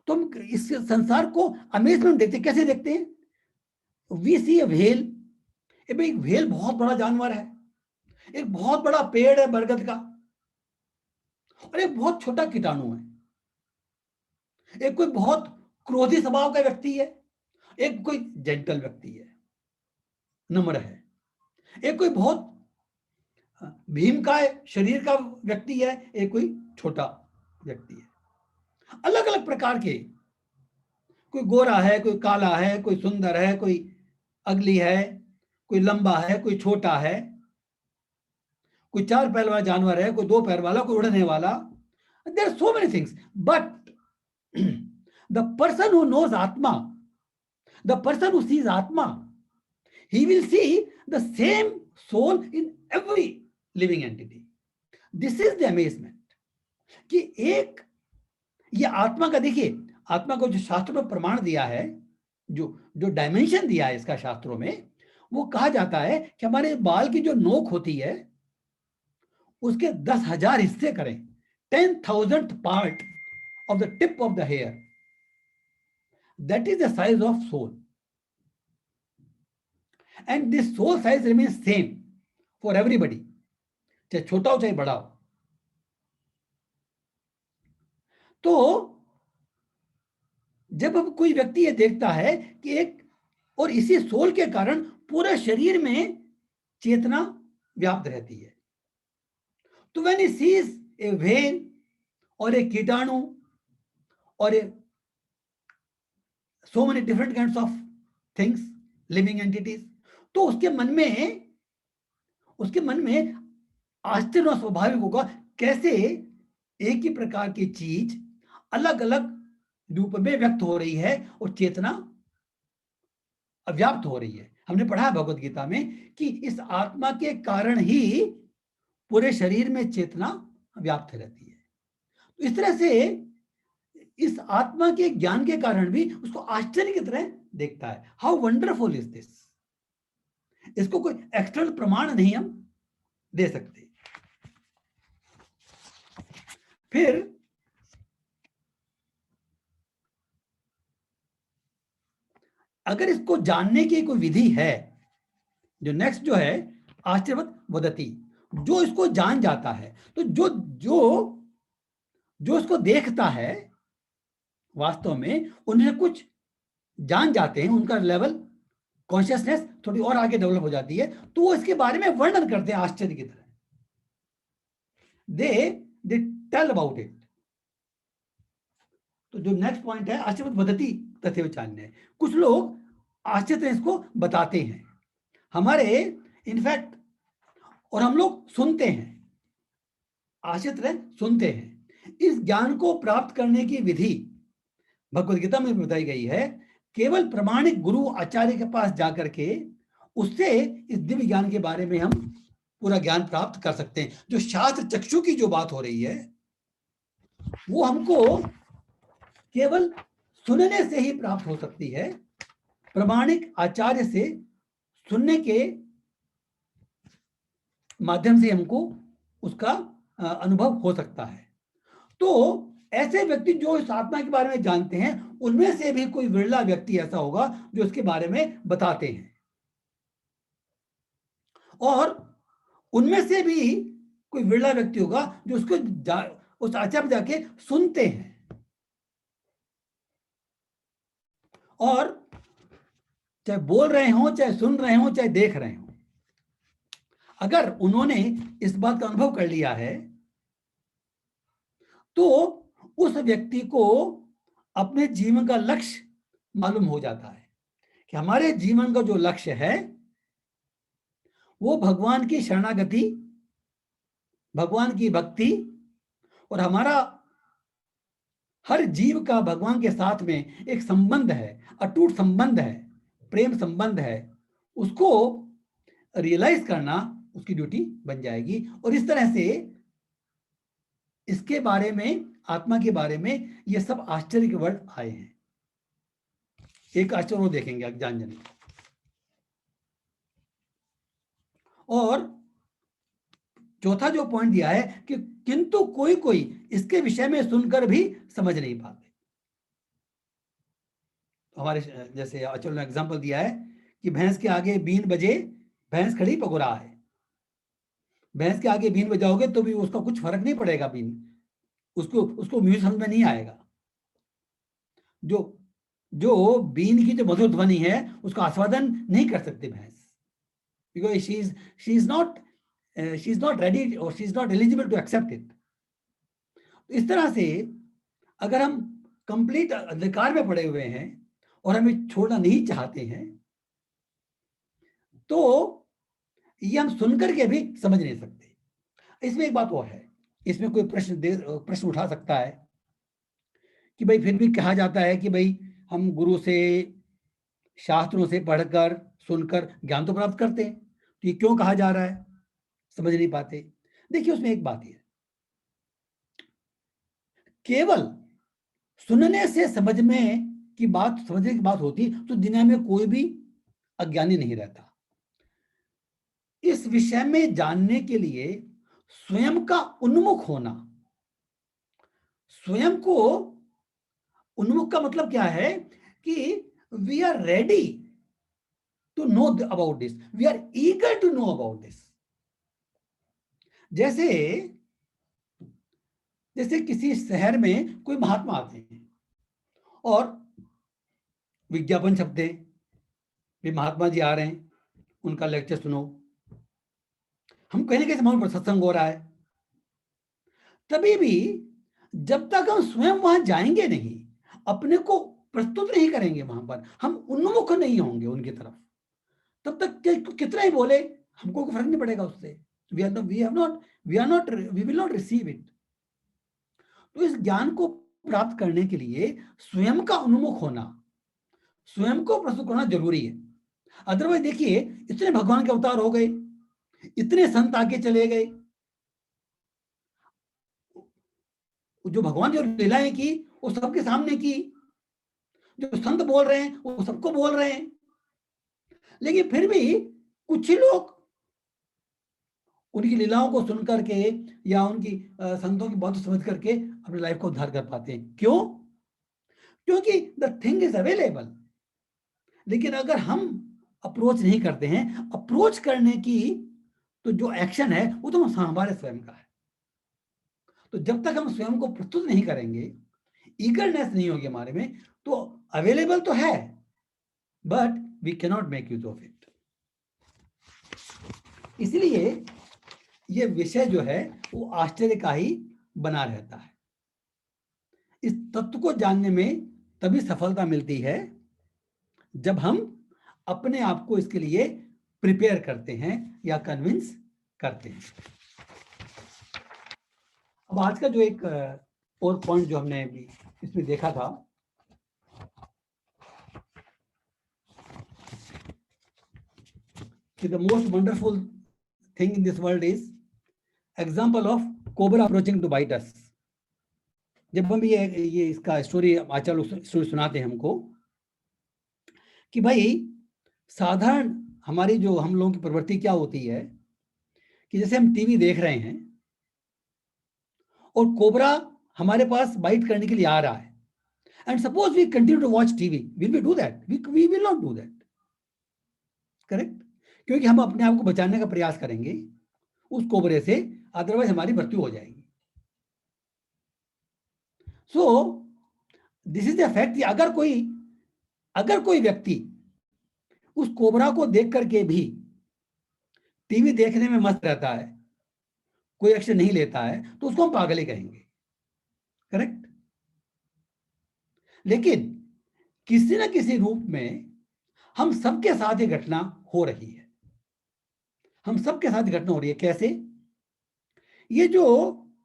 तो हम इस संसार को अमेजमेंट देखते हैं। कैसे देखते हैं? वी सी ए व्हेल, एक व्हेल बहुत बड़ा जानवर है, एक बहुत बड़ा पेड़ है बरगद का, और एक बहुत छोटा कीटाणु है। एक कोई बहुत क्रोधी स्वभाव का व्यक्ति है, एक कोई जेंटल व्यक्ति है, नम्र है, एक कोई बहुत भीमकाय शरीर का व्यक्ति है, एक कोई छोटा व्यक्ति है। अलग अलग प्रकार के, कोई गोरा है, कोई काला है, कोई सुंदर है, कोई अगली है, कोई लंबा है, कोई छोटा है, कोई 4 पैर वाला जानवर है, कोई 2 पैर वाला, कोई उड़ने वाला। There are so many things, but the person who knows atma, the person who sees atma, he will see the same soul in every living entity. This is the amazement कि एक ये आत्मा का, देखिए आत्मा को जो शास्त्रों में प्रमाण दिया है, जो डायमेंशन दिया है इसका शास्त्रों में, वो कहा जाता है कि हमारे बाल की जो नोक होती है उसके 10,000 हिस्से करें, 10,000th part of the tip of the hair, that is the size of soul, and this soul size remains same for everybody, चाहे छोटा हो चाहे बड़ा हो। तो जब अब कोई व्यक्ति ये देखता है कि एक, और इसी सोल के कारण पूरे शरीर में चेतना व्याप्त रहती है, तो when he sees A whale और ए कीटाणु और ए so many different kinds of things, living entities, तो उसके मन में आश्चर्य स्वाभाविक होगा, कैसे एक ही प्रकार की चीज अलग अलग रूप में व्यक्त हो रही है और चेतना व्याप्त हो रही है। हमने पढ़ा है भगवत गीता में कि इस आत्मा के कारण ही पूरे शरीर में चेतना व्याप्त रहती है। तो इस तरह से इस आत्मा के ज्ञान के कारण भी उसको आश्चर्य की तरह देखता है। How wonderful is this. इसको कोई एक्सटर्नल प्रमाण नहीं हम दे सकते। फिर अगर इसको जानने की कोई विधि है, जो नेक्स्ट जो है आश्चर्यवत वदति, जो इसको जान जाता है, तो जो इसको देखता है वास्तव में उन्हें कुछ जान जाते हैं, उनका लेवल कॉन्शियसनेस थोड़ी और आगे डेवलप हो जाती है, तो वो इसके बारे में वर्णन करते हैं आश्चर्य की तरह। They tell about it. तो जो नेक्स्ट पॉइंट है आश्चर्यवत वदति तथैव चान्य, कुछ लोग आश्चर्य इसको बताते हैं हमारे, इनफैक्ट, और हम लोग सुनते हैं, आश्चर्य सुनते हैं। इस ज्ञान को प्राप्त करने की विधि भगवद गीता में बताई गई है। केवल प्रमाणिक गुरु आचार्य के पास जाकर के उससे इस दिव्य ज्ञान के बारे में हम पूरा ज्ञान प्राप्त कर सकते हैं। जो शास्त्र चक्षु की जो बात हो रही है वो हमको केवल सुनने से ही प्राप्त हो सकती है, प्रमाणिक आचार्य से सुनने के माध्यम से हमको उसका अनुभव हो सकता है। तो ऐसे व्यक्ति जो इस आत्मा के बारे में जानते हैं, उनमें से भी कोई विरला व्यक्ति ऐसा होगा जो इसके बारे में बताते हैं, और उनमें से भी कोई विरला व्यक्ति होगा जो उसको उस आचार्य पे जाके सुनते हैं, और चाहे बोल रहे हो, चाहे सुन रहे हो, चाहे देख रहे हो, अगर उन्होंने इस बात का अनुभव कर लिया है तो उस व्यक्ति को अपने जीवन का लक्ष्य मालूम हो जाता है कि हमारे जीवन का जो लक्ष्य है वो भगवान की शरणागति, भगवान की भक्ति, और हमारा हर जीव का भगवान के साथ में एक संबंध है, अटूट संबंध है, प्रेम संबंध है, उसको रियलाइज करना उसकी ड्यूटी बन जाएगी। और इस तरह से इसके बारे में, आत्मा के बारे में ये सब आश्चर्य के वर्ड आए हैं। एक आश्चर्य वो देखेंगे आप जान जाने। और चौथा जो पॉइंट दिया है कि किंतु कोई कोई इसके विषय में सुनकर भी समझ नहीं पाते। हमारे जैसे अचल ने एग्जांपल दिया है कि भैंस के आगे बीन बजे, भैंस खड़ी पगुरा है। भैंस के आगे बीन बजाओगे तो भी उसका कुछ फर्क नहीं पड़ेगा, बीन उसको म्यूजिक समझ में नहीं आएगा। जो बीन की जो मधुर ध्वनि है उसका आस्वादन नहीं कर सकती भैंस, because she is not ready और she is not eligible to accept it. इस तरह से अगर हम कंप्लीट अंधकार में पड़े हुए हैं और हमें छोड़ना नहीं चाहते हैं तो ये हम सुनकर के भी समझ नहीं सकते। इसमें एक बात और है, इसमें कोई प्रश्न उठा सकता है कि भाई फिर भी कहा जाता है कि भाई हम गुरु से, शास्त्रों से पढ़कर सुनकर ज्ञान तो प्राप्त करते हैं, तो ये क्यों कहा जा रहा है, समझ नहीं पाते। देखिए उसमें एक बात है, केवल सुनने से समझने की बात होती तो दुनिया में कोई भी अज्ञानी नहीं रहता। इस विषय में जानने के लिए स्वयं का उन्मुख होना, स्वयं को उन्मुख का मतलब क्या है कि we are ready to know about this, we are eager to know about this. जैसे किसी शहर में कोई महात्मा आते हैं और विज्ञापन छपते, भी महात्मा जी आ रहे हैं, उनका लेक्चर सुनो। हम कहीं ना कहीं माहौल पर सत्संग हो रहा है, तभी भी जब तक हम स्वयं वहां जाएंगे नहीं, अपने को प्रस्तुत नहीं करेंगे वहां पर, हम उन्मुख नहीं होंगे उनकी तरफ, तब तक कितना ही बोले हमको फर्क नहीं पड़ेगा उससे। We will not receive it. तो इस ज्ञान को प्राप्त करने के लिए स्वयं का उन्मुख होना, स्वयं को प्रस्तुत करना जरूरी है। अदरवाइज देखिए इतने भगवान के अवतार हो गए, इतने संत आके चले गए, जो भगवान जो लीलाएं की वो सबके सामने की, जो संत बोल रहे हैं वो सबको बोल रहे हैं, लेकिन फिर भी कुछ ही लोग उनकी लीलाओं को सुन करके या उनकी संतों की बात समझ करके अपनी लाइफ को उद्धार कर पाते हैं। क्यों? क्योंकि द थिंग इज अवेलेबल। लेकिन अगर हम अप्रोच नहीं करते हैं, अप्रोच करने की तो जो एक्शन है वो तो हमारे स्वयं का है। तो जब तक हम स्वयं को प्रस्तुत नहीं करेंगे, ईगरनेस नहीं होगी हमारे में, तो अवेलेबल तो है but we can not make use of it. इसलिए ये विषय जो है वो आश्चर्य का ही बना रहता है। इस तत्व को जानने में तभी सफलता मिलती है जब हम अपने आप को इसके लिए प्रिपेयर करते हैं या कन्विंस करते हैं। अब आज का जो एक और पॉइंट जो हमने इसमें देखा था कि the most wonderful thing in this world is example of cobra approaching to bite us. जब हम ये इसका स्टोरी आचार्य स्टोरी सुनाते हैं हमको कि भाई साधारण हमारी जो हम लोगों की प्रवृत्ति क्या होती है कि जैसे हम टीवी देख रहे हैं और कोबरा हमारे पास बाइट करने के लिए आ रहा है, and suppose we continue to watch TV, will we do that? We will not do that. Correct? क्योंकि हम अपने आप को बचाने का प्रयास करेंगे उस कोबरे से, अदरवाइज हमारी मृत्यु हो जाएगी। सो दिस इज द फैक्ट कि अगर कोई व्यक्ति उस कोबरा को देख करके भी टीवी देखने में मस्त रहता है, कोई एक्शन नहीं लेता है, तो उसको हम पागल ही कहेंगे। करेक्ट? लेकिन किसी ना किसी रूप में हम सबके साथ ये घटना हो रही है, हम सबके साथ घटना हो रही है। कैसे? ये जो,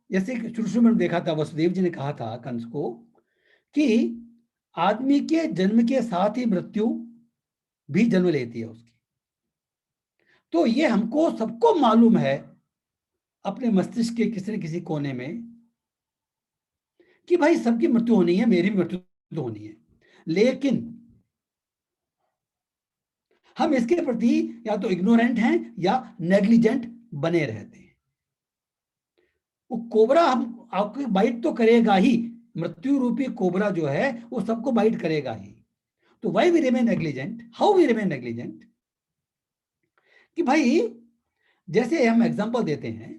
जैसे शुरू में देखा था, वसुदेव जी ने कहा था कंस को कि आदमी के जन्म के साथ ही मृत्यु भी जन्म लेती है उसकी। तो ये हमको सबको मालूम है अपने मस्तिष्क के किसी न किसी कोने में कि भाई सबकी मृत्यु होनी है, मेरी मृत्यु तो होनी है। लेकिन हम इसके प्रति या तो इग्नोरेंट हैं या नेग्लिजेंट बने रहते हैं। वो कोबरा हम आपको बाइट तो करेगा ही, मृत्यु रूपी कोबरा जो है वो सबको बाइट करेगा ही। तो why we remain negligent? How we remain negligent? कि भाई जैसे हम एग्जांपल देते हैं,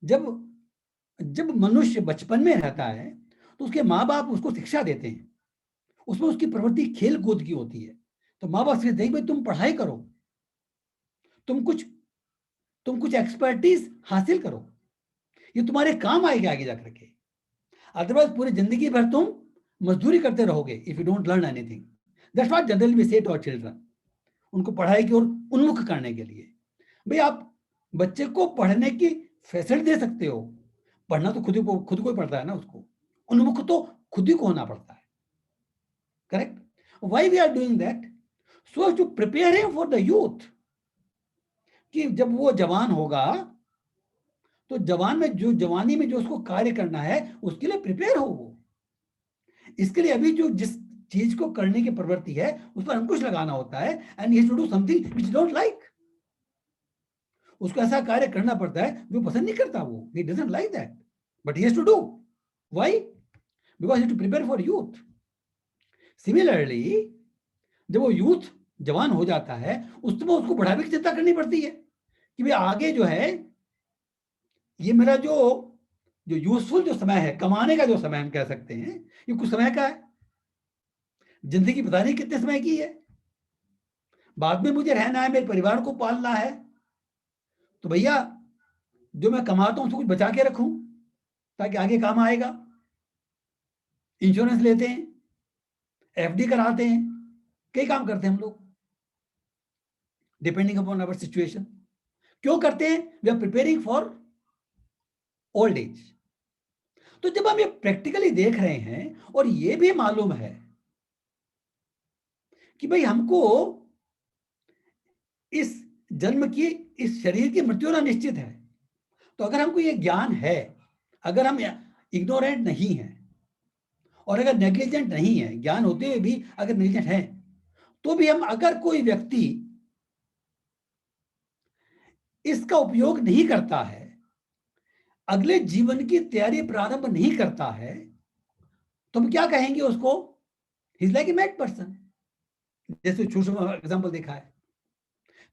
जब मनुष्य बचपन में रहता है तो उसके माँ बाप उसको शिक्षा देते हैं, उसमें उसकी प्रवृत्ति खेल कूद की होती है। तो माँ बाप से देख भाई तुम पढ़ाई करो, तुम कुछ एक्सपर्टीज हासिल करो, ये तुम्हारे काम आएगा आगे जाकर के। अदरवाइज पूरी जिंदगी भर तुम मजदूरी करते रहोगे if you don't learn anything. That's what generally we say to our children, उनको पढ़ाई की ओर उन्मुख करने के लिए। भाई आप बच्चे को पढ़ने की फैसिलिटी दे सकते हो, पढ़ना तो खुद को ही पड़ता है ना, उसको उन्मुख तो खुद ही को होना पड़ता है। Correct? Why we are doing that? So to prepare him for the youth, कि जब वो जवान होगा तो जवानी में जो उसको कार्य करना है उसके लिए प्रिपेयर हो वो। इसके लिए अभी जो जिस चीज को करने की प्रवृत्ति है उस पर अंकुश लगाना होता है, and he has to do something which don't like. उसको ऐसा कार्य करना पड़ता है जो पसंद नहीं करता, वो he doesn't like that, but he has to do. Why? Because he to prepare for youth. Similarly जब वो यूथ जवान हो जाता है उस समय उसको बुढ़ापे की चिंता करनी पड़ती है कि भाई आगे जो है ये मेरा जो यूजफुल जो समय है, कमाने का जो समय हम कह सकते हैं, ये कुछ समय का है, जिंदगी पता नहीं कितने समय की है, बाद में मुझे रहना है, मेरे परिवार को पालना है। तो भैया जो मैं कमाता हूं उसको कुछ बचा के रखूं ताकि आगे काम आएगा। इंश्योरेंस लेते हैं, एफडी कराते हैं, कई काम करते हैं हम लोग डिपेंडिंग अपॉन आवर सिचुएशन। क्यों करते हैं? We are preparing for old age. तो जब हम ये प्रैक्टिकली देख रहे हैं और ये भी मालूम है कि भाई हमको इस जन्म की, इस शरीर की मृत्यु होना निश्चित है, तो अगर हमको ये ज्ञान है, अगर हम इग्नोरेंट नहीं है और अगर नेग्लिजेंट नहीं है, ज्ञान होते हुए भी अगर नेग्लिजेंट है, तो भी हम, अगर कोई व्यक्ति इसका उपयोग नहीं करता है, अगले जीवन की तैयारी प्रारंभ नहीं करता है, तो हम क्या कहेंगे उसको? He is like a mad person, जैसे छोटा एग्जांपल देखा है।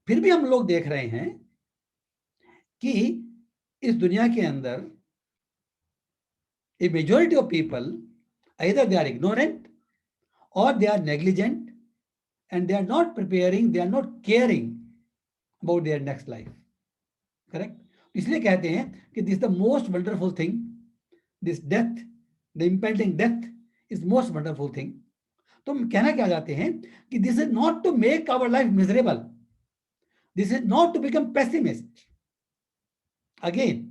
फिर भी हम लोग देख रहे हैं कि इस दुनिया के अंदर a majority of people, either they are ignorant or they are negligent and they are not preparing, they are not caring about their next life. Correct? इसलिए कहते हैं कि this is the most wonderful thing, this death, the impending death is most wonderful thing. तो हम कहना क्या चाहते हैं कि this is not to make our life miserable, this is not to become pessimist. Again,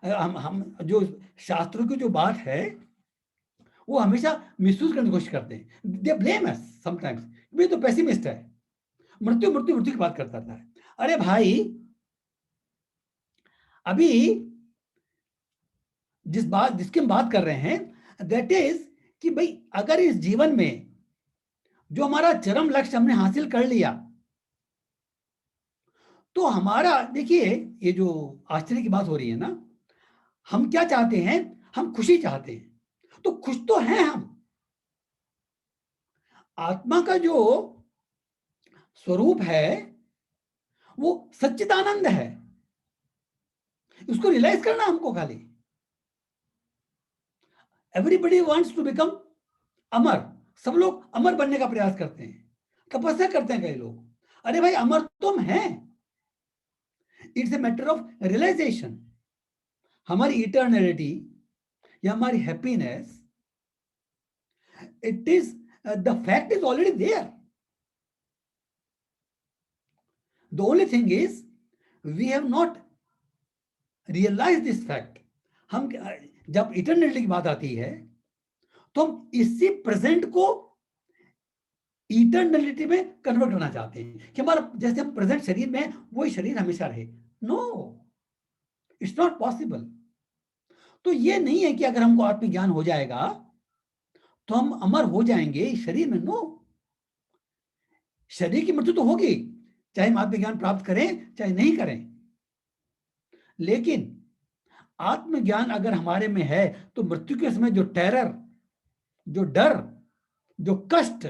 हम जो शास्त्रों की जो बात है वो हमेशा मिसयूज करने की कोशिश करते हैं। दे ब्लेम अस समटाइम्स, वे तो पेसिमिस्ट है, मृत्यु मृत्यु मृत्यु की बात करता है। अरे भाई, अभी जिसकी हम बात कर रहे हैं दैट इज कि भाई अगर इस जीवन में जो हमारा चरम लक्ष्य हमने हासिल कर लिया, तो हमारा, देखिए ये जो आश्चर्य की बात हो रही है ना, हम क्या चाहते हैं? हम खुशी चाहते हैं, तो खुश तो हैं हम। आत्मा का जो स्वरूप है वो सच्चिदानंद है, उसको रियलाइज करना हमको खाली। एवरीबडी वांट्स टू बिकम अमर, सब लोग अमर बनने का प्रयास करते हैं, तपस्या करते हैं कई लोग। अरे भाई अमर तुम हैं, it's a matter of realization. हमारी इटर्नलिटी या हमारी happiness, it is the fact is already there. The only thing is we have not realize this fact. हम जब इटर्नलिटी की बात आती है तो हम इसी प्रेजेंट को इटर्नलिटी में कन्वर्ट करना चाहते हैं कि हमारा जैसे हम प्रेजेंट शरीर में वही शरीर हमेशा रहे। No, it's not possible. तो ये नहीं है कि अगर हमको आत्मज्ञान हो जाएगा तो हम अमर हो जाएंगे इस शरीर में। नो, शरीर की मृत्यु तो होगी, चाहे हम आत्मज्ञान प्राप्त करें चाहे नहीं करें। लेकिन आत्मज्ञान अगर हमारे में है तो मृत्यु के समय जो टेरर, जो डर, जो कष्ट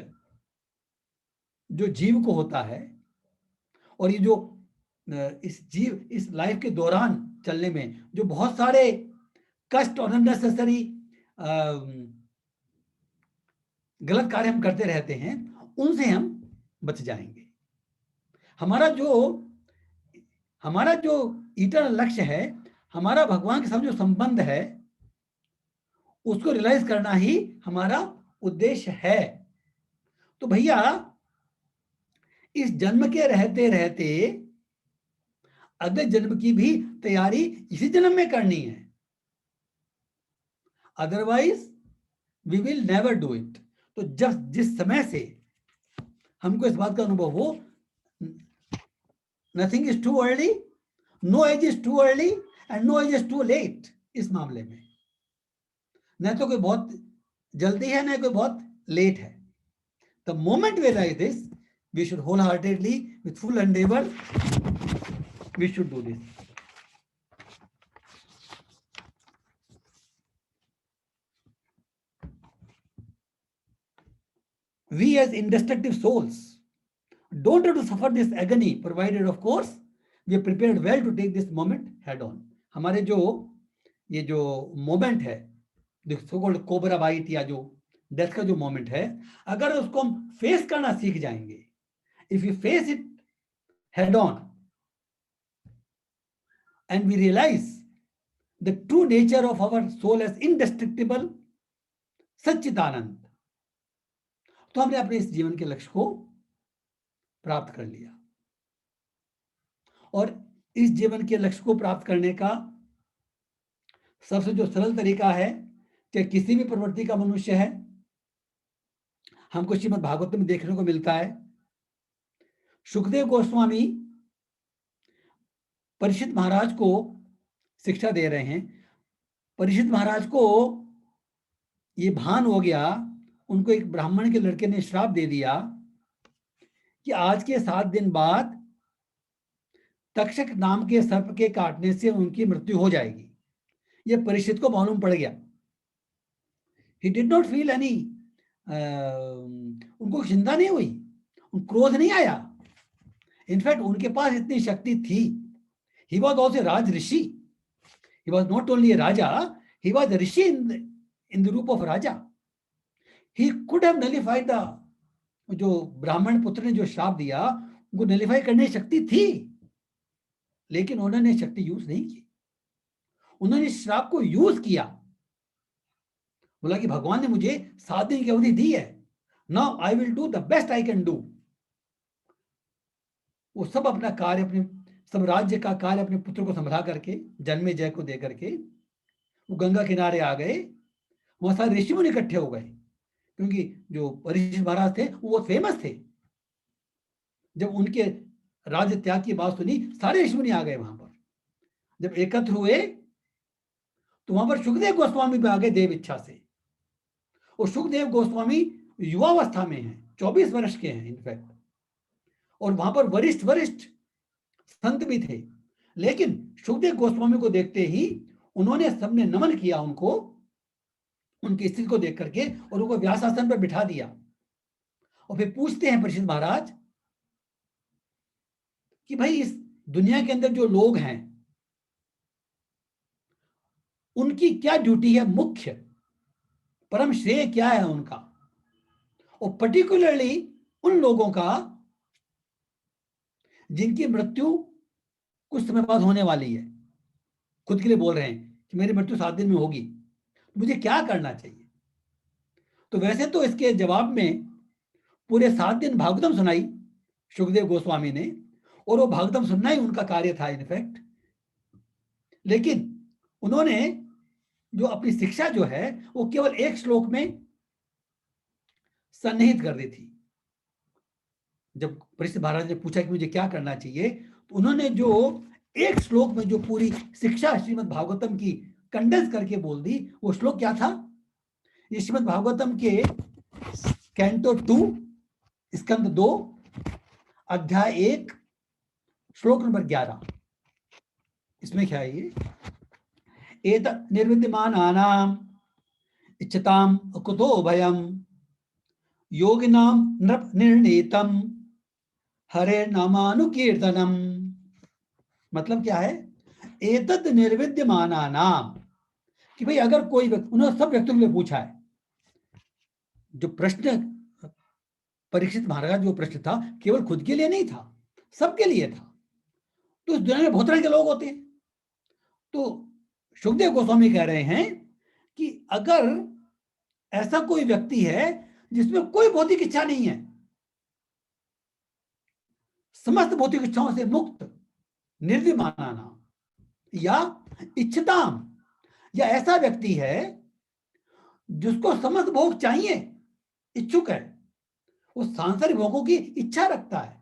जो जीव को होता है, और ये जो इस लाइफ के दौरान चलने में जो बहुत सारे कष्ट और अननेसेसरी गलत कार्य हम करते रहते हैं, उनसे हम बच जाएंगे। हमारा जो इटर्नल लक्ष्य है, हमारा भगवान के साथ जो संबंध है, उसको रियलाइज करना ही हमारा उद्देश्य है। तो भैया इस जन्म के रहते रहते अगले जन्म की भी तैयारी इसी जन्म में करनी है, otherwise we will never do it. तो जब जिस समय से हमको इस बात का अनुभव हो, nothing is too early, no age is too early and no age is too late. इस मामले में न तो कोई बहुत जल्दी है न कोई बहुत लेट है। The moment we realize this, we should wholeheartedly, with full endeavor, we should do this. We as indestructible souls don't have to suffer this agony, provided of course we are prepared well to take this moment head on. हमारे ये जो moment है, so called cobra bite या जो death का जो moment है, अगर उसको हम फेस करना सीख जाएंगे, if we face it head on and we realize the true nature of our soul as indestructible सच्चिदानंद, तो हमने अपने इस जीवन के लक्ष्य को प्राप्त कर लिया। और इस जीवन के लक्ष्य को प्राप्त करने का सबसे जो सरल तरीका है, चाहे किसी भी प्रवृत्ति का मनुष्य है, हमको श्रीमद् भागवत में देखने को मिलता है। सुखदेव गोस्वामी परीक्षित महाराज को शिक्षा दे रहे हैं। परीक्षित महाराज को ये भान हो गया, उनको एक ब्राह्मण के लड़के ने श्राप दे दिया कि आज के 7 दिन बाद तक्षक नाम के सर्प के काटने से उनकी मृत्यु हो जाएगी। ये परीक्षित को मालूम पड़ गया। He did not feel any, उनको चिंता नहीं हुई, क्रोध नहीं आया। इनफैक्ट उनके पास इतनी शक्ति थी। He was also raj rishi, he was not only a raja, he was rishi in the roop of raja. He could have nullified the, जो ब्राह्मण पुत्र ने जो श्राप दिया उनको नलिफाई करने की शक्ति थी, लेकिन उन्होंने शक्ति यूज नहीं की। उन्होंने श्राप को यूज किया, बोला कि भगवान ने मुझे 7 दिन की अवधि दी है, now I will do the best I can do. वो सब अपना कार्य, अपने सब राज्य का कार्य अपने पुत्र को संभला करके, जन्मेजय को दे करके वो गंगा किनारे आ गए। वहां सारे ऋषि मुनि इकट्ठे हो गए, क्योंकि जो परीक्षित महाराज थे वो फेमस थे। जब उनके राज्य त्याग की बात सुनी, सारे ऋषि मुनि आ गए वहां पर। जब एकत्र हुए तो वहां पर सुखदेव गोस्वामी भी आ गए देव इच्छा से। और सुखदेव गोस्वामी युवावस्था में हैं, 24 वर्ष के हैं इनफैक्ट, और वहां पर वरिष्ठ वरिष्ठ संत भी थे। लेकिन सुखदेव गोस्वामी को देखते ही उन्होंने सबने नमन किया उनको, उनकी स्थिति को देख करके, और उनको व्यासासन पर बिठा दिया। और फिर पूछते हैं परीक्षित महाराज कि भाई इस दुनिया के अंदर जो लोग हैं उनकी क्या ड्यूटी है, मुख्य परम श्रेय क्या है उनका, और पर्टिकुलरली उन लोगों का जिनकी मृत्यु कुछ समय बाद होने वाली है, खुद के लिए बोल रहे हैं कि मेरी मृत्यु 7 दिन में होगी, मुझे क्या करना चाहिए। तो वैसे तो इसके जवाब में पूरे 7 दिन भागवतम सुनाई सुखदेव गोस्वामी ने, और वो भागवतम सुनना ही उनका कार्य था इनफैक्ट। लेकिन उन्होंने जो अपनी शिक्षा जो है वो केवल एक श्लोक में सन्निहित कर दी थी। जब परीक्षित महाराज ने पूछा कि मुझे क्या करना चाहिए, तो उन्होंने जो एक श्लोक में जो पूरी शिक्षा श्रीमद् भागवतम की कंडेंस करके बोल दी, वो श्लोक क्या था? ये श्रीमद् भागवतम के कैंटो 2 स्कंद 2 अध्याय 1 श्लोक नंबर 11। इसमें क्या है ये? एतत् निर्विद्यमानानाम् इच्छताम् कुतो भयम् योगिनां नृप निर्णीतम हरे नामानुकीर्तनम। मतलब क्या है? एतत् निर्विद्यमानानाम, कि भाई अगर कोई व्यक्ति, उन्होंने सब व्यक्तियों के लिए पूछा है। जो प्रश्न परीक्षित महाराज जो प्रश्न था केवल खुद के लिए नहीं था, सबके लिए था। तो इस दुनिया में बहुत तरह के लोग होते हैं। तो सुखदेव गोस्वामी कह रहे हैं कि अगर ऐसा कोई व्यक्ति है जिसमें कोई भौतिक इच्छा नहीं है, समस्त भौतिक इच्छाओं से मुक्त, निर्विमानानाम या इच्छताम, या ऐसा व्यक्ति है जिसको समस्त भोग चाहिए, इच्छुक है, वो सांसारिक भोगों की इच्छा रखता है,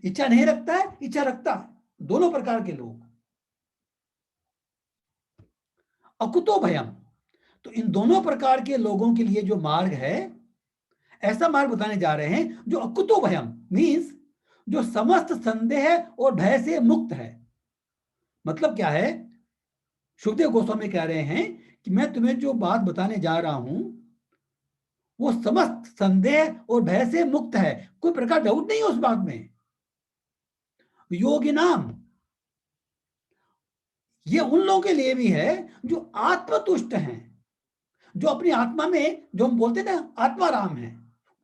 इच्छा नहीं रखता है, इच्छा रखता है, दोनों प्रकार के लोग। अकुतो भयम, तो इन दोनों प्रकार के लोगों के लिए जो मार्ग है, ऐसा मार्ग बताने जा रहे हैं जो अकुतो भयम मीन्स जो समस्त संदेह और भय से मुक्त है। मतलब क्या है? सुखदेव गोस्वामी कह रहे हैं कि मैं तुम्हें जो बात बताने जा रहा हूं वो समस्त संदेह और भय से मुक्त है, कोई प्रकार डाउट नहीं है उस बात में। योगी नाम, ये उन लोगों के लिए भी है जो आत्मतुष्ट हैं, जो अपनी आत्मा में, जो हम बोलते हैं ना आत्माराम है,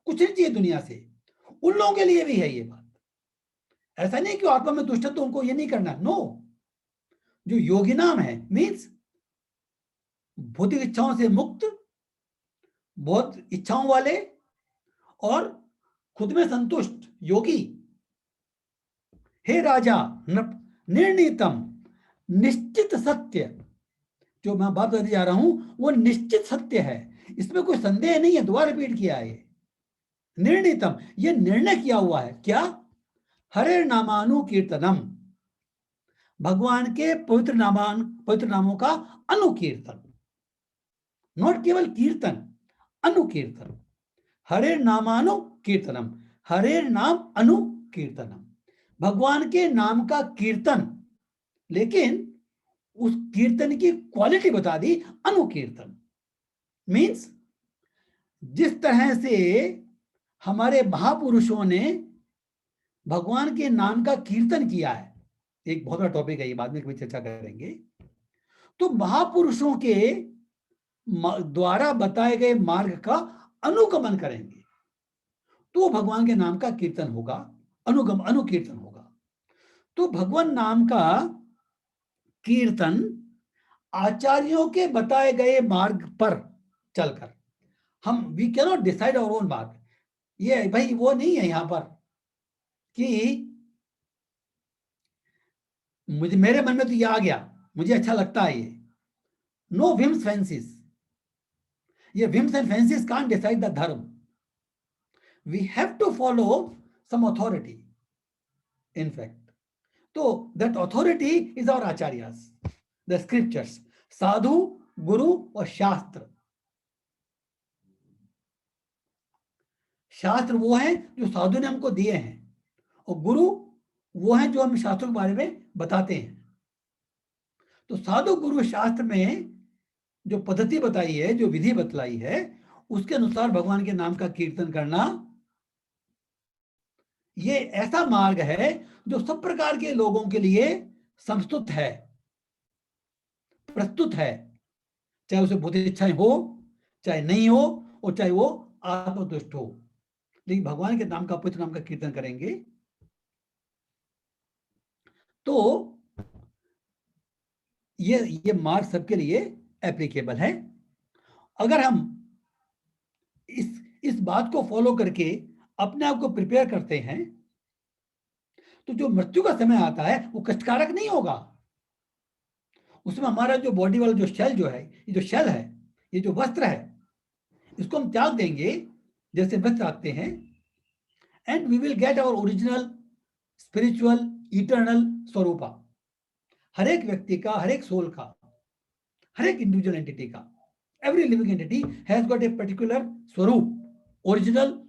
कुछ नहीं चाहिए दुनिया से, उन लोगों के लिए भी है ये बात। ऐसा नहीं कि आत्मा में तुष्ट है तो उनको ये नहीं करना, नो। जो योगी नाम है मीन्स भौतिक इच्छाओं से मुक्त, बहुत इच्छाओं वाले और खुद में संतुष्ट योगी। हे राजा निर्णीतम, निश्चित सत्य, जो मैं बात करने जा रहा हूं वो निश्चित सत्य है, इसमें कोई संदेह नहीं है। दोबारा रिपीट किया है ये निर्णीतम, ये निर्णय किया हुआ है। क्या? हरे नामानुकीर्तनम, भगवान के पवित्र नामों का अनुकीर्तन, नॉट केवल कीर्तन, अनुकीर्तन। हरे नामानुकीर्तनम, हरे नाम अनुकीर्तनम, भगवान के नाम का कीर्तन, लेकिन उस कीर्तन की क्वालिटी बता दी, अनुकीर्तन मीन्स जिस तरह से हमारे महापुरुषों ने भगवान के नाम का कीर्तन किया है, एक बहुत बड़ा टॉपिक है ये, बाद में कभी चर्चा करेंगे। तो महापुरुषों के द्वारा बताए गए मार्ग का अनुगमन करेंगे तो भगवान के नाम का कीर्तन होगा, अनुकीर्तन होगा। तो भगवान नाम का कीर्तन आचार्यों के बताए गए मार्ग पर चलकर, हम we can not decide our own मार्ग। ये भाई वो नहीं है यहां पर कि मुझे, मेरे मन में तो ये आ गया, मुझे अच्छा लगता है ये। नो विम्स फैंसीज, ये whims and fancies can't decide the dharma. We have to follow some authority in fact. तो that authority is our acharyas, the scriptures, sadhu, guru और शास्त्र। शास्त्र वो है जो साधु ने हमको दिए हैं, और गुरु वो है जो हम शास्त्रों के बारे में बताते हैं। तो साधु गुरु शास्त्र में जो पद्धति बताई है, जो विधि बतलाई है, उसके अनुसार भगवान के नाम का कीर्तन करना, ये ऐसा मार्ग है जो सब प्रकार के लोगों के लिए संस्तुत है, प्रस्तुत है, चाहे उसे बुद्ध इच्छाएं हो, चाहे नहीं हो, और चाहे वो आत्मतुष्ट हो, लेकिन भगवान के नाम का, पवित्र नाम का कीर्तन करेंगे तो ये मार्ग सबके लिए एप्लीकेबल है। अगर हम इस बात को फॉलो करके अपने आप को प्रिपेयर करते हैं तो जो मृत्यु का समय आता है वो कष्टकारक नहीं होगा। उसमें हमारा जो बॉडी वाला जो शेल जो है, ये जो शेल है, ये जो वस्त्र है, इसको हम त्याग देंगे जैसे वस्त्र आते हैं, and we will get our original spiritual eternal स्वरूपा। हर एक व्यक्ति का, हर एक सोल का, हर एक इंडिविजुअल एंटिटी का, every living entity has got a particular स्वरूप, ओरिजिनल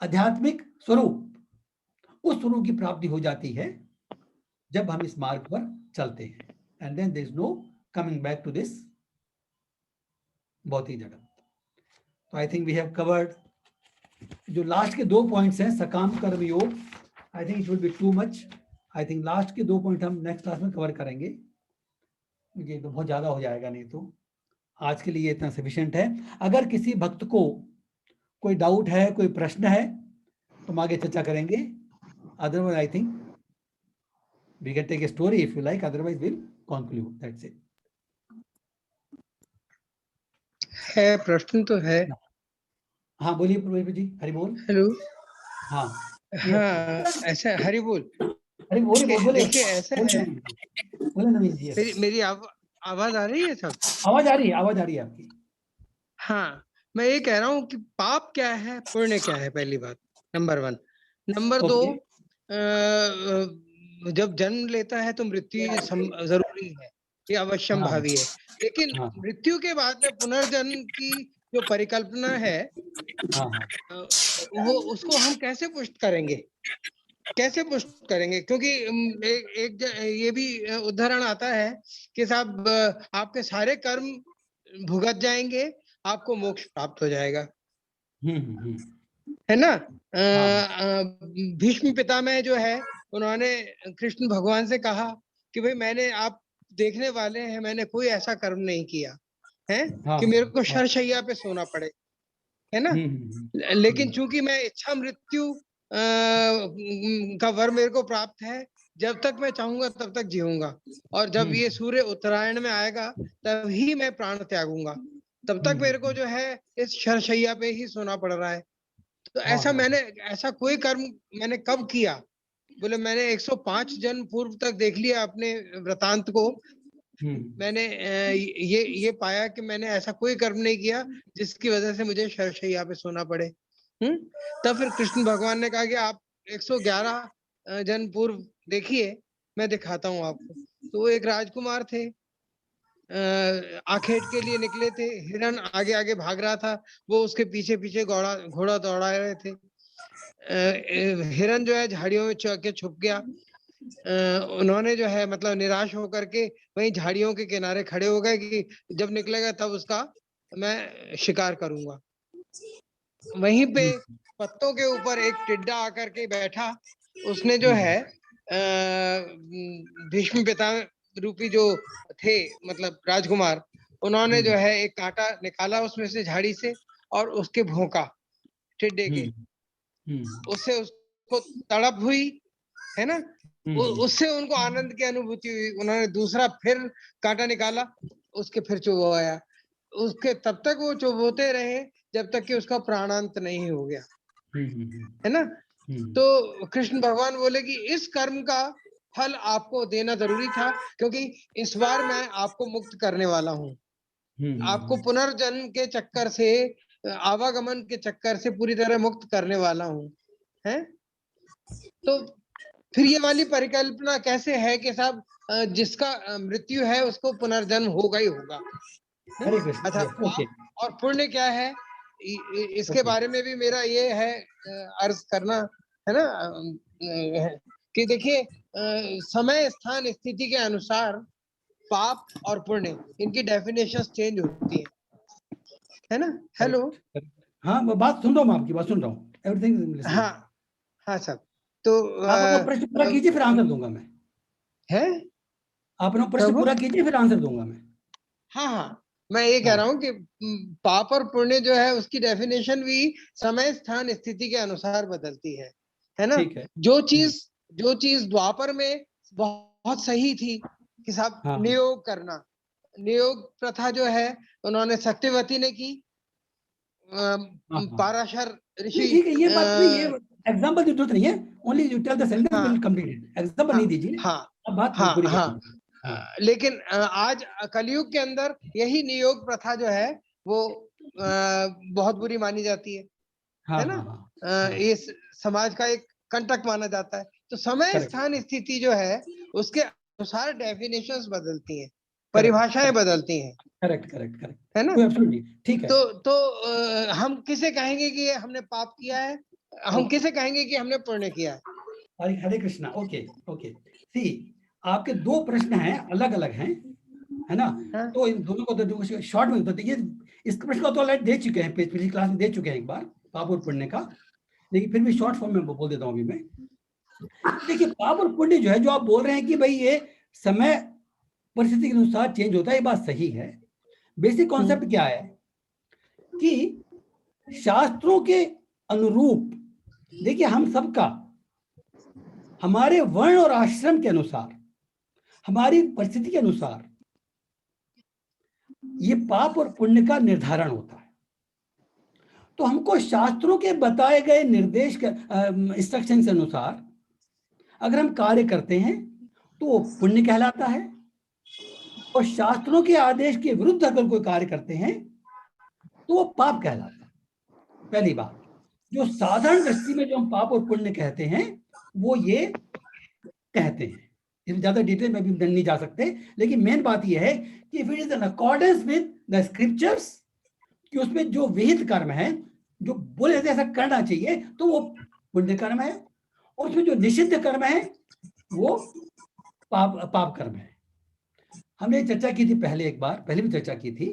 आध्यात्मिक स्वरूप। उस स्वरूप की प्राप्ति हो जाती है जब हम इस मार्ग पर चलते हैं, and then there is no coming back to this भौतिक जगत। तो I think we have covered जो लास्ट के 2 पॉइंट्स हैं, सकाम कर्म योग, I think it will be too much. I think last के 2 पॉइंट हम नेक्स्ट क्लास में कवर करेंगे, ये तो बहुत ज्यादा हो जाएगा, नहीं तो आज के लिए इतना सफिशिएंट है। अगर किसी भक्त को कोई डाउट है, कोई प्रश्न है, तो हम आगे चर्चा करेंगे। Otherwise I think we can take a story if you like, otherwise will conclude, that's it. है प्रश्न तो है। हाँ बोलिए प्रवीण जी, हरि बोल। हेलो। हाँ हाँ ऐसा हरि बोल। हरि बोल, बोले देखिए ऐसा है, बोले नवीन जी। मेरी आवाज आ रही है सब? आवाज आ रही है, आवाज आ रही है आपकी। हाँ मैं ये कह रहा हूँ कि पाप क्या है, पुण्य क्या है, पहली बात, नंबर 1। नंबर 2, जब जन्म लेता है तो मृत्यु जरूरी है, ये अवश्यम हाँ, भावी है, लेकिन हाँ, मृत्यु के बाद में पुनर्जन्म की जो परिकल्पना है, हाँ, वो उसको हम कैसे पुष्ट करेंगे, कैसे पुष्ट करेंगे? क्योंकि ये भी उदाहरण आता है कि साहब आपके सारे कर्म भुगत जाएंगे, आपको मोक्ष प्राप्त हो जाएगा, है ना? भीष्म पितामह जो है, उन्होंने कृष्ण भगवान से कहा कि भाई मैंने, आप देखने वाले हैं, मैंने कोई ऐसा कर्म नहीं किया है कि मेरे को शरशैया पे सोना पड़े, है ना? लेकिन चूंकि मैं इच्छा मृत्यु का वर मेरे को प्राप्त है, जब तक मैं चाहूंगा तब तक जीऊंगा, और जब ये सूर्य उत्तरायण में आएगा तब ही मैं प्राण त्यागूंगा, तब तक मेरे को जो है इस शरशैया पे ही सोना पड़ रहा है। तो ऐसा कोई कर्म मैंने कब किया? बोले मैंने 105 जन्म पूर्व तक देख लिया अपने वृतांत को, मैंने ये पाया कि मैंने ऐसा कोई कर्म नहीं किया जिसकी वजह से मुझे शरशैया पे सोना पड़े। तब फिर कृष्ण भगवान ने कहा कि आप 111 जन्म पूर्व देखिए, मैं दिखाता हूँ आपको। तो वो एक राजकुमार थे, आखेट के लिए निकले थे, हिरण आगे आगे भाग रहा था, वो उसके पीछे पीछे घोड़ा दौड़ा रहे थे। हिरण जो है झाड़ियों में के छुप गया। उन्होंने जो है मतलब निराश होकर के वहीं झाड़ियों के किनारे खड़े हो गए कि जब निकलेगा तब उसका मैं शिकार करूंगा। वहीं पे पत्तों के ऊपर एक टिड्डा आकर के बैठा, उसने जो है भीष्म पितामह रूपी जो थे मतलब राजकुमार, उन्होंने जो है एक कांटा निकाला उसमें से झाड़ी से और उसके भोंका टिड्डे के, उससे उसको तड़प हुई, है ना? उससे उनको आनंद की अनुभूति हुई। उन्होंने दूसरा फिर कांटा निकाला, उसके फिर चुभवाया, उसके तब तक वो चुभोते रहे जब तक कि उसका प्राणांत नहीं हो गया, है ना? तो कृष्ण भगवान बोले कि इस कर्म का फल आपको देना जरूरी था, क्योंकि इस बार मैं आपको मुक्त करने वाला हूँ, आपको पुनर्जन्म के चक्कर से, आवागमन के चक्कर से पूरी तरह मुक्त करने वाला हूँ, है? तो फिर ये वाली परिकल्पना कैसे है कि साहब जिसका मृत्यु है उसको पुनर्जन्म होगा ही होगा। अच्छा, पाप और पुण्य क्या है, इसके बारे में भी मेरा ये है अर्ज करना, है ना, कि देखिए समय स्थान स्थिति के अनुसार पाप और पुण्य, इनकी डेफिनेशन चेंज होती है ना। हेलो। हाँ, मैं बात सुन रहा हूँ, आपकी बात सुन रहा हूँ, एवरीथिंग। हाँ हाँ साहब, तो आप अपना प्रश्न पूरा कीजिए, फिर आंसर दूंगा मैं। है, आप अपना प्रश्न पूरा कीजिए, फिर आंसर दूंगा मैं। हाँ हाँ, मैं ये कह रहा हूँ कि पाप और पुण्य जो है उसकी डेफिनेशन भी समय स्थान स्थिति के अनुसार बदलती है ना। ठीक है। जो चीज द्वापर में बहुत सही थी कि साहब हाँ। नियोग करना, नियोग प्रथा जो है उन्होंने सत्यवती ने की, पाराशर ऋषि। ठीक है, ये बात नहीं, ये एग्जांपल की जरूरत नहीं है, only you tell the sentence, will complete it. Example नहीं दीजिए, अब बात पूरी करिए। लेकिन आज कलयुग के अंदर यही नियोग प्रथा जो है वो बहुत बुरी मानी जाती है ना। ये समाज का एक कंटक माना जाता है। तो समय स्थान स्थिति जो है उसके अनुसार डेफिनेशंस बदलती हैं, परिभाषाएं बदलती हैं। करेक्ट है ना। ठीक है। तो हम किसे कहेंगे कि हमने पाप किया है, हम किसे कहेंगे कि हमने पुण्य किया है। हरे कृष्णा। ओके सी, आपके दो प्रश्न हैं, अलग अलग हैं, है ना। तो इन दोनों को तो शॉर्ट में बताते, ये इस प्रश्न को तो ऑलरेडी दे चुके हैं, पिछली क्लास में दे चुके हैं एक बार, पाप और पुण्य का, लेकिन फिर भी शॉर्ट फॉर्म में बोल देता हूं अभी मैं। देखिए, पाप और पुण्य जो है, जो आप बोल रहे हैं कि भाई ये समय परिस्थिति के अनुसार चेंज होता है, ये बात सही है। बेसिक कॉन्सेप्ट क्या है कि शास्त्रों के अनुरूप, देखिए हम सबका हमारे वर्ण और आश्रम के अनुसार, हमारी परिस्थिति के अनुसार ये पाप और पुण्य का निर्धारण होता है। तो हमको शास्त्रों के बताए गए निर्देश के इंस्ट्रक्शन के अनुसार अगर हम कार्य करते हैं तो वो पुण्य कहलाता है, और शास्त्रों के आदेश के विरुद्ध अगर कोई कार्य करते हैं तो वो पाप कहलाता है। पहली बात, जो साधारण दृष्टि में जो हम पाप और पुण्य कहते हैं वो ये कहते हैं, इसमें ज्यादा डिटेल में भी नहीं जा सकते, लेकिन मेन बात यह है कि if it is in accordance with the scriptures, कि उसमें जो विहित कर्म है, जो बोले ऐसा करना चाहिए, तो वो पुण्य कर्म है, और उसमें जो निषिद्ध कर्म है वो पाप कर्म है। हमने चर्चा की थी पहले, एक बार पहले भी चर्चा की थी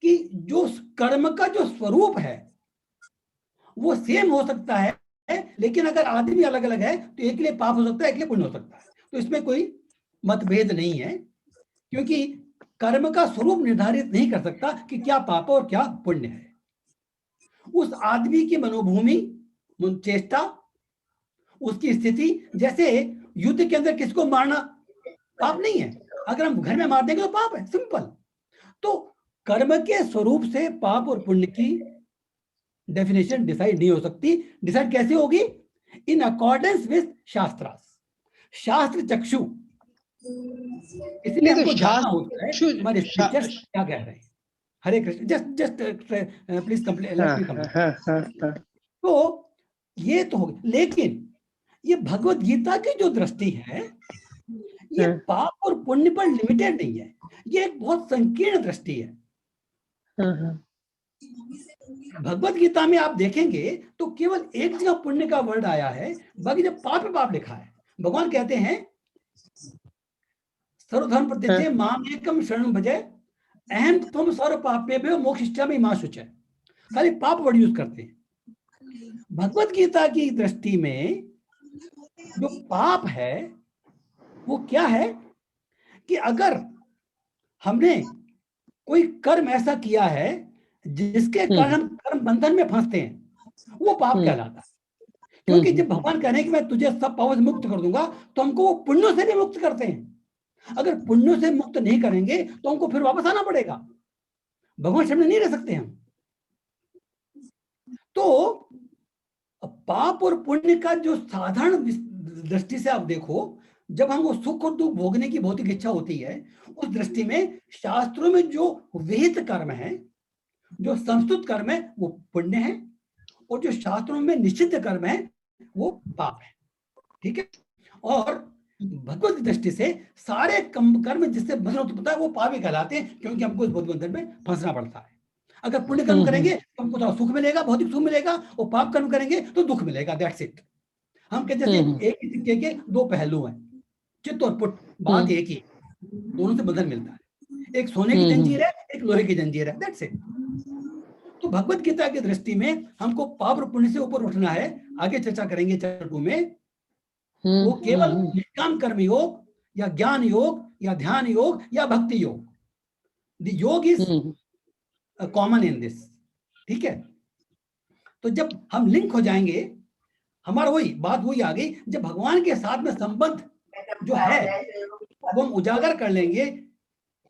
कि जो कर्म का जो स्वरूप है वो सेम हो सकता है, लेकिन अगर आदमी अलग अलग है तो एक के लिए पाप हो सकता है, एक के लिए पुण्य हो सकता है। तो इसमें कोई मतभेद नहीं है, क्योंकि कर्म का स्वरूप निर्धारित नहीं कर सकता कि क्या पाप और क्या पुण्य है। उस आदमी की मनोभूमि, चेष्टा, उसकी स्थिति, जैसे युद्ध के अंदर किसको मारना पाप नहीं है, अगर हम घर में मार देंगे तो पाप है, सिंपल। तो कर्म के स्वरूप से पाप और पुण्य की डेफिनेशन डिसाइड नहीं हो सकती। डिसाइड कैसे होगी? इन अकॉर्डेंस विद शास्त्रास, शास्त्र चक्षु। इसलिए हमको जानना होता है हमारे स्क्रिप्चर्स क्या कह रहे हैं। हरे कृष्ण, जस्ट प्लीज कंप्लीट। तो ये तो हो गया, लेकिन ये भगवत गीता की जो दृष्टि है ये पाप और पुण्य पर लिमिटेड नहीं है, ये एक बहुत संकीर्ण दृष्टि है। भगवत गीता में आप देखेंगे तो केवल एक जगह पुण्य का वर्ड आया है, बाकी जब पाप लिखा है। भगवान कहते हैं सर्वधर्म परित्यज्य माम एकम शरणं भज अहम त्वं सर्व पापेभ्यो मोक्षयिष्यामि मा शुचः। खाली पाप वर्ड यूज करते हैं। भगवत गीता की दृष्टि में जो पाप है वो क्या है कि अगर हमने कोई कर्म ऐसा किया है जिसके कारण हम कर्म बंधन में फंसते हैं, वो पाप कहलाता है। क्योंकि जब भगवान कह रहे हैं कि मैं तुझे सब पापों से मुक्त कर दूंगा, तो हमको वो पुण्यों से भी मुक्त करते हैं। अगर पुण्यों से मुक्त नहीं करेंगे तो हमको फिर वापस आना पड़ेगा, भगवान सामने नहीं रह सकते हम। तो पाप और पुण्य का जो साधारण दृष्टि से आप देखो, जब हमको सुख और दुख भोगने की भौतिक इच्छा होती है, उस दृष्टि में शास्त्रों में जो विहित कर्म है, जो संस्तुत कर्म है, वो पुण्य है, और जो शास्त्रों में निषिद्ध कर्म है वो पाप है। ठीक है। और भगवत दृष्टि से सारे कर्म जिससे बंधन होता है वो पाप ही कहलाते हैं, क्योंकि हमको इस भौतिक बंधन में फंसना पड़ता है। अगर पुण्य कर्म करेंगे तो हमको थोड़ा सुख मिलेगा, भौतिक सुख मिलेगा, और पाप कर्म करेंगे तो दुख मिलेगा। That's it. हम कहते हैं एक ही सिक्के के दो पहलू हैं, चित्त और पुट, बात एक ही। दोनों से बंधन मिलता है। एक सोने की जंजीर है, एक लोहे की जंजीर है, दैट्स इट। तो भगवत गीता की दृष्टि में हमको पाप और पुण्य से ऊपर उठना है। आगे चर्चा करेंगे चैप्टर 2 में। वो केवल निष्काम कर्म योग या ज्ञान योग या ध्यान योग या भक्ति योग, द योग इज कॉमन इन दिस, ठीक है। तो जब हम लिंक हो जाएंगे, हमारा वही बात वही आ गई, जब भगवान के साथ में संबंध जो है वो हम उजागर कर लेंगे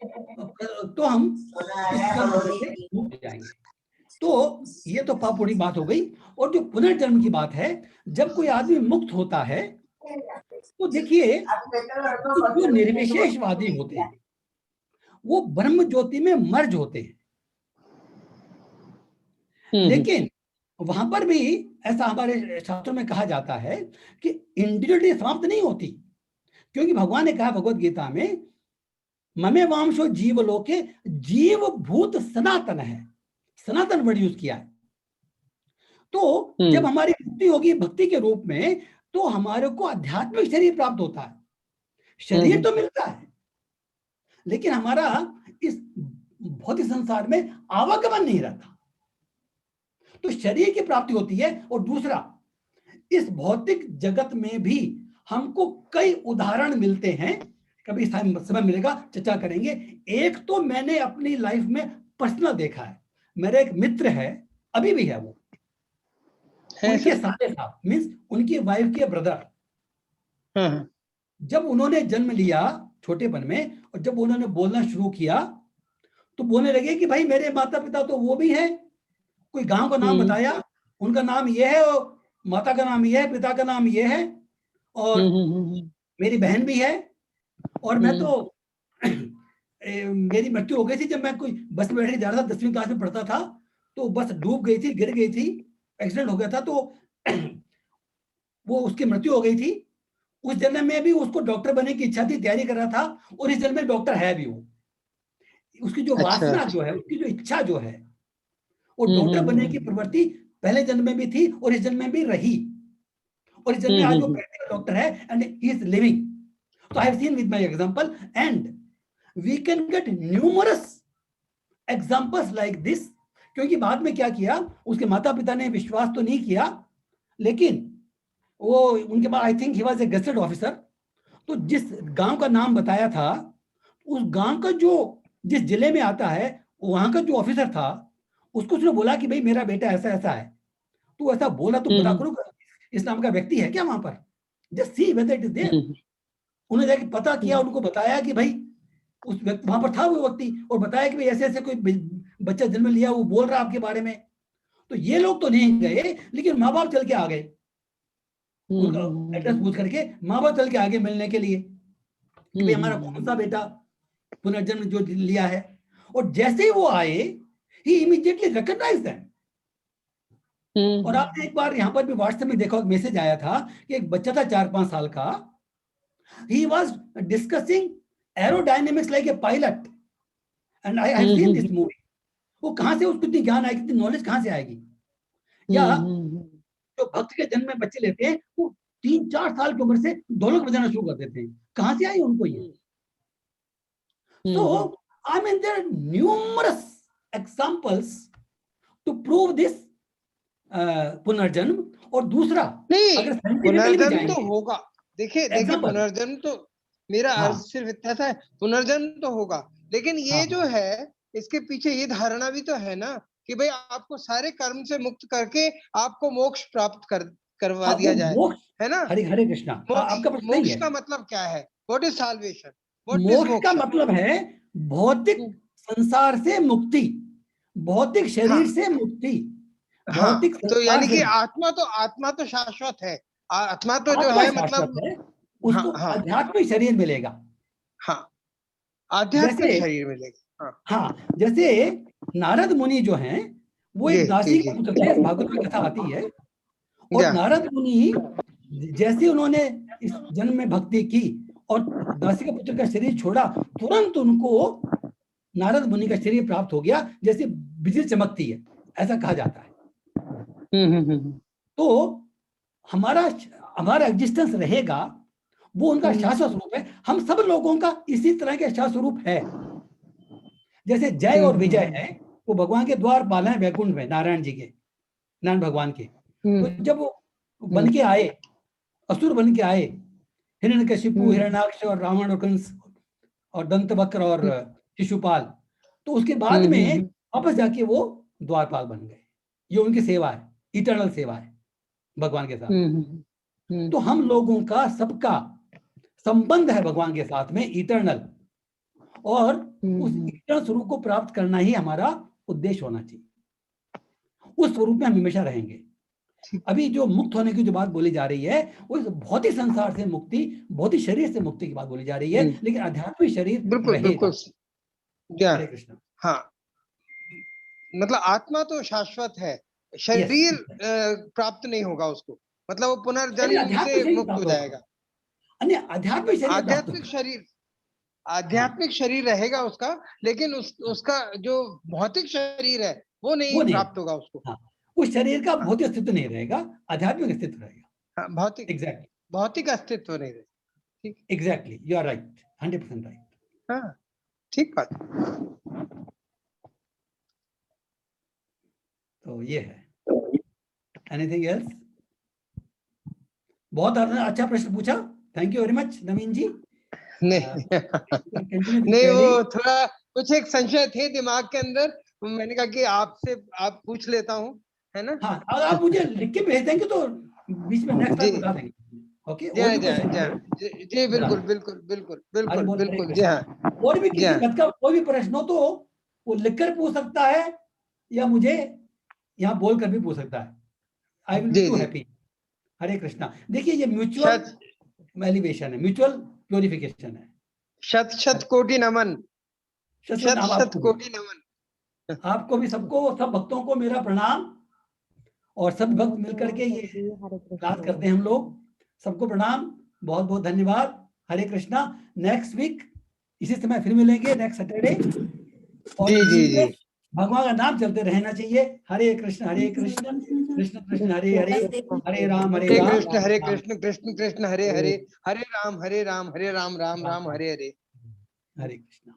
तो हम इस कर्म से मुक्त हो जाएंगे। तो ये तो पापुड़ी बात हो गई। और जो पुनर्जन्म की बात है, जब कोई आदमी मुक्त होता है तो देखिए जो निर्विशेषवादी होते हैं वो ब्रह्म ज्योति में मर्ज होते हैं, लेकिन वहां पर भी ऐसा हमारे शास्त्रों में कहा जाता है कि इंडिविजुअलिटी समाप्त नहीं होती, क्योंकि भगवान ने कहा भगवत गीता में, ममे वांशो जीवलोके जीव भूत सनातन है, सनातन वर्ड यूज किया है। तो जब हमारी मुक्ति होगी भक्ति के रूप में, तो हमारे को आध्यात्मिक शरीर प्राप्त होता है। शरीर तो मिलता है, लेकिन हमारा इस भौतिक संसार में आवागमन नहीं रहता। तो शरीर की प्राप्ति होती है। और दूसरा, इस भौतिक जगत में भी हमको कई उदाहरण मिलते हैं, कभी समय मिलेगा चर्चा करेंगे। एक तो मैंने अपनी लाइफ में पर्सनल देखा है, मेरा एक मित्र है, अभी भी है, वो उनके साथ मीन्स उनकी वाइफ के ब्रदर, जब उन्होंने जन्म लिया छोटेपन में और जब उन्होंने बोलना शुरू किया तो बोलने लगे कि भाई मेरे माता पिता तो वो भी हैं। कोई गांव का नाम बताया, उनका नाम ये है और माता का नाम ये है, पिता का नाम ये है, और मेरी बहन भी है। और मैं तो मेरी मृत्यु हो गई थी जब मैं कोई बस में बैठ के जा रहा था, 10वीं क्लास में पढ़ता था, तो बस डूब गई थी, गिर गई थी, एक्सीडेंट हो गया था, तो वो उसकी मृत्यु हो गई थी। उस जन्म में भी उसको डॉक्टर बनने की इच्छा थी, तैयारी कर रहा था, और इस जन्म में डॉक्टर है भी वो। उसकी जो वासना जो है, उसकी जो इच्छा जो है, वो डॉक्टर बनने की प्रवृत्ति पहले जन्म में भी थी और इस जन्म में भी रही, और इस जन्म में आज वो प्रैक्टिकल डॉक्टर है एंड ही इज लिविंग। तो I have seen with my example and we can get numerous examples like this. क्योंकि बाद में क्या किया, उसके माता पिता ने विश्वास तो नहीं किया, लेकिन वो उनके बाद I think he was a gazetted officer. तो जिस गांव का नाम बताया था, उस गांव का जो जिस जिले में आता है, वहां का जो ऑफिसर था, उसको उसने बोला कि भाई मेरा बेटा ऐसा ऐसा है। तो ऐसा बोला तो पता करो इस नाम का व्यक्ति है क्या वहां पर, just see whether it is there. उन्होंने जाके पता किया, उनको बताया कि भाई उस व्यक्ति वहां पर था, वो व्यक्ति, और बताया कि भाई ऐसे ऐसे कोई बच्चा जन्म लिया, वो बोल रहा आपके बारे में। तो ये लोग तो नहीं गए, लेकिन माँ बाप चल के आ गए, उनका एड्रेस पूछ करके माँ बाप चल के आगे मिलने के लिए कि भाई हमारा कौन सा बेटा पुनर्जन्म जो लिया है। और जैसे ही वो आए, ही इमीडिएटली रिकॉग्नाइज्ड देम। और आपने एक बार यहाँ पर भी व्हाट्सएप में देखा, मैसेज आया था कि एक बच्चा था 4-5 साल का, he was discussing aerodynamics like a pilot and I have seen this movie। वो कहाँ से उसको इतनी ज्ञान आएगी, इतनी नॉलेज कहाँ से आएगी। या जो भक्त के जन्म में बच्चे लेते हैं, वो 3-4 साल की उम्र से ढोलक बजाना शुरू कर देते हैं, कहाँ से आई उनको ये। So I mean there are numerous examples to prove this पुनर्जन्म। और दूसरा, नहीं, पुनर्जन्म तो होगा। देखिए पुनर्जन्म तो मेरा अर्थ सिर्फ इतना था, पुनर्जन्म तो होगा, लेकिन ये जो है इसके पीछे ये धारणा भी तो है ना कि भाई आपको सारे कर्म से मुक्त करके आपको मोक्ष प्राप्त करवा दिया जाए, है ना। हरे हरे कृष्णा। आपका प्रश्न मोक्ष का मतलब क्या है? What is salvation? मोक्ष का मतलब है भौतिक संसार से मुक्ति, भौतिक शरीर से मुक्ति, भौतिक तो यानी कि आत्मा तो शाश्वत है, आत्मा तो जो है मतलब उसको आध्यात्मिक शरीर मिलेगा। आध्यात्मिक शरीर मिलेगा। जैसे नारद मुनि जो हैं, वो एक दासी के पुत्र थे, भागवत में कथा आती है। और नारद मुनि जैसे उन्होंने इस जन्म में भक्ति की और दासी के पुत्र का शरीर छोड़ा, तुरंत उनको नारद मुनि का शरीर प्राप्त हो गया, जैसे बिजली चमकती है, ऐसा कहा जाता है। तो हमारा एग्जिस्टेंस रहेगा वो उनका शाश्वत स्वरूप है। हम सब लोगों का इसी तरह के शाश्वत स्वरूप है। जैसे जय और विजय है, वो भगवान के द्वार पाल हैं वैकुंठ में, नारायण जी के, नारायण भगवान के। तो जब वो बन के आए, असुर बन के आए, हिरण्यकशिपु, हिरण्याक्ष और रावण और कंस और दंतवक्र और शिशुपाल, तो उसके बाद में वापस जाके वो द्वारपाल बन गए। ये उनकी सेवा है, इटर्नल सेवा है भगवान के साथ। तो हम लोगों का सबका संबंध है भगवान के साथ में इटर्नल, और उस इटर्नल स्वरूप को प्राप्त करना ही हमारा उद्देश्य होना चाहिए। उस स्वरूप में हम हमेशा रहेंगे। अभी जो मुक्त होने की जो बात बोली जा रही है, वो भौतिक संसार से मुक्ति, भौतिक शरीर से मुक्ति की बात बोली जा रही है, लेकिन आध्यात्मिक शरीर रहेगा। हरे कृष्ण। हाँ, मतलब आत्मा तो शाश्वत है, शरीर प्राप्त नहीं होगा उसको, मतलब वो पुनर्जन्म से मुक्त हो जाएगा। आध्यात्मिक शरीर रहेगा उसका, लेकिन उसका जो भौतिक शरीर है वो नहीं प्राप्त होगा उसको। हाँ, उस शरीर का भौतिक अस्तित्व नहीं रहेगा, आध्यात्मिक अस्तित्व रहेगा। भौतिक, एग्जैक्टली, भौतिक अस्तित्व नहीं रहेगा। ठीक, exactly, you are right, 100% right. हाँ, ठीक बात। तो ये है। Anything else? बहुत अच्छा प्रश्न पूछा, thank you very much Naveen ji. नहीं, वो थोड़ा कुछ एक संशय थे दिमाग के अंदर, मैंने कहा कि आपसे आप पूछ लेता हूँ, है ना? हाँ, अगर आप मुझे लिख के भेज देंगे तो बीच में नेक्स्ट टाइम बता देंगे। ओके, जी बिल्कुल बिल्कुल बिल्कुल बिल्कुल बिल्कुल, जी हाँ। और भी किसी बात का कोई भी प्रश्न हो तो वो लिखकर पूछ सकता है, या मुझे यहाँ बोल कर भी पूछ सकता है। I will be too happy. Hare Krishna. देखिए, ये म्यूचुअल एलिवेशन है, म्यूचुअल प्योरिफिकेशन है। शत शत कोटि नमन, शत शत कोटि नमन। आपको भी, सबको, सब भक्तों को मेरा प्रणाम, और सब भक्त मिलकर के ये क्लास करते हैं हम लोग। सबको प्रणाम, बहुत बहुत धन्यवाद। हरे कृष्णा। नेक्स्ट वीक इसी समय फिर मिलेंगे, नेक्स्ट सैटरडे। और जी भगवान का नाम चलते रहना चाहिए। हरे कृष्ण कृष्ण कृष्ण हरे हरे, हरे राम हरे कृष्ण कृष्ण कृष्ण हरे हरे, हरे राम राम राम राम हरे हरे। हरे कृष्ण।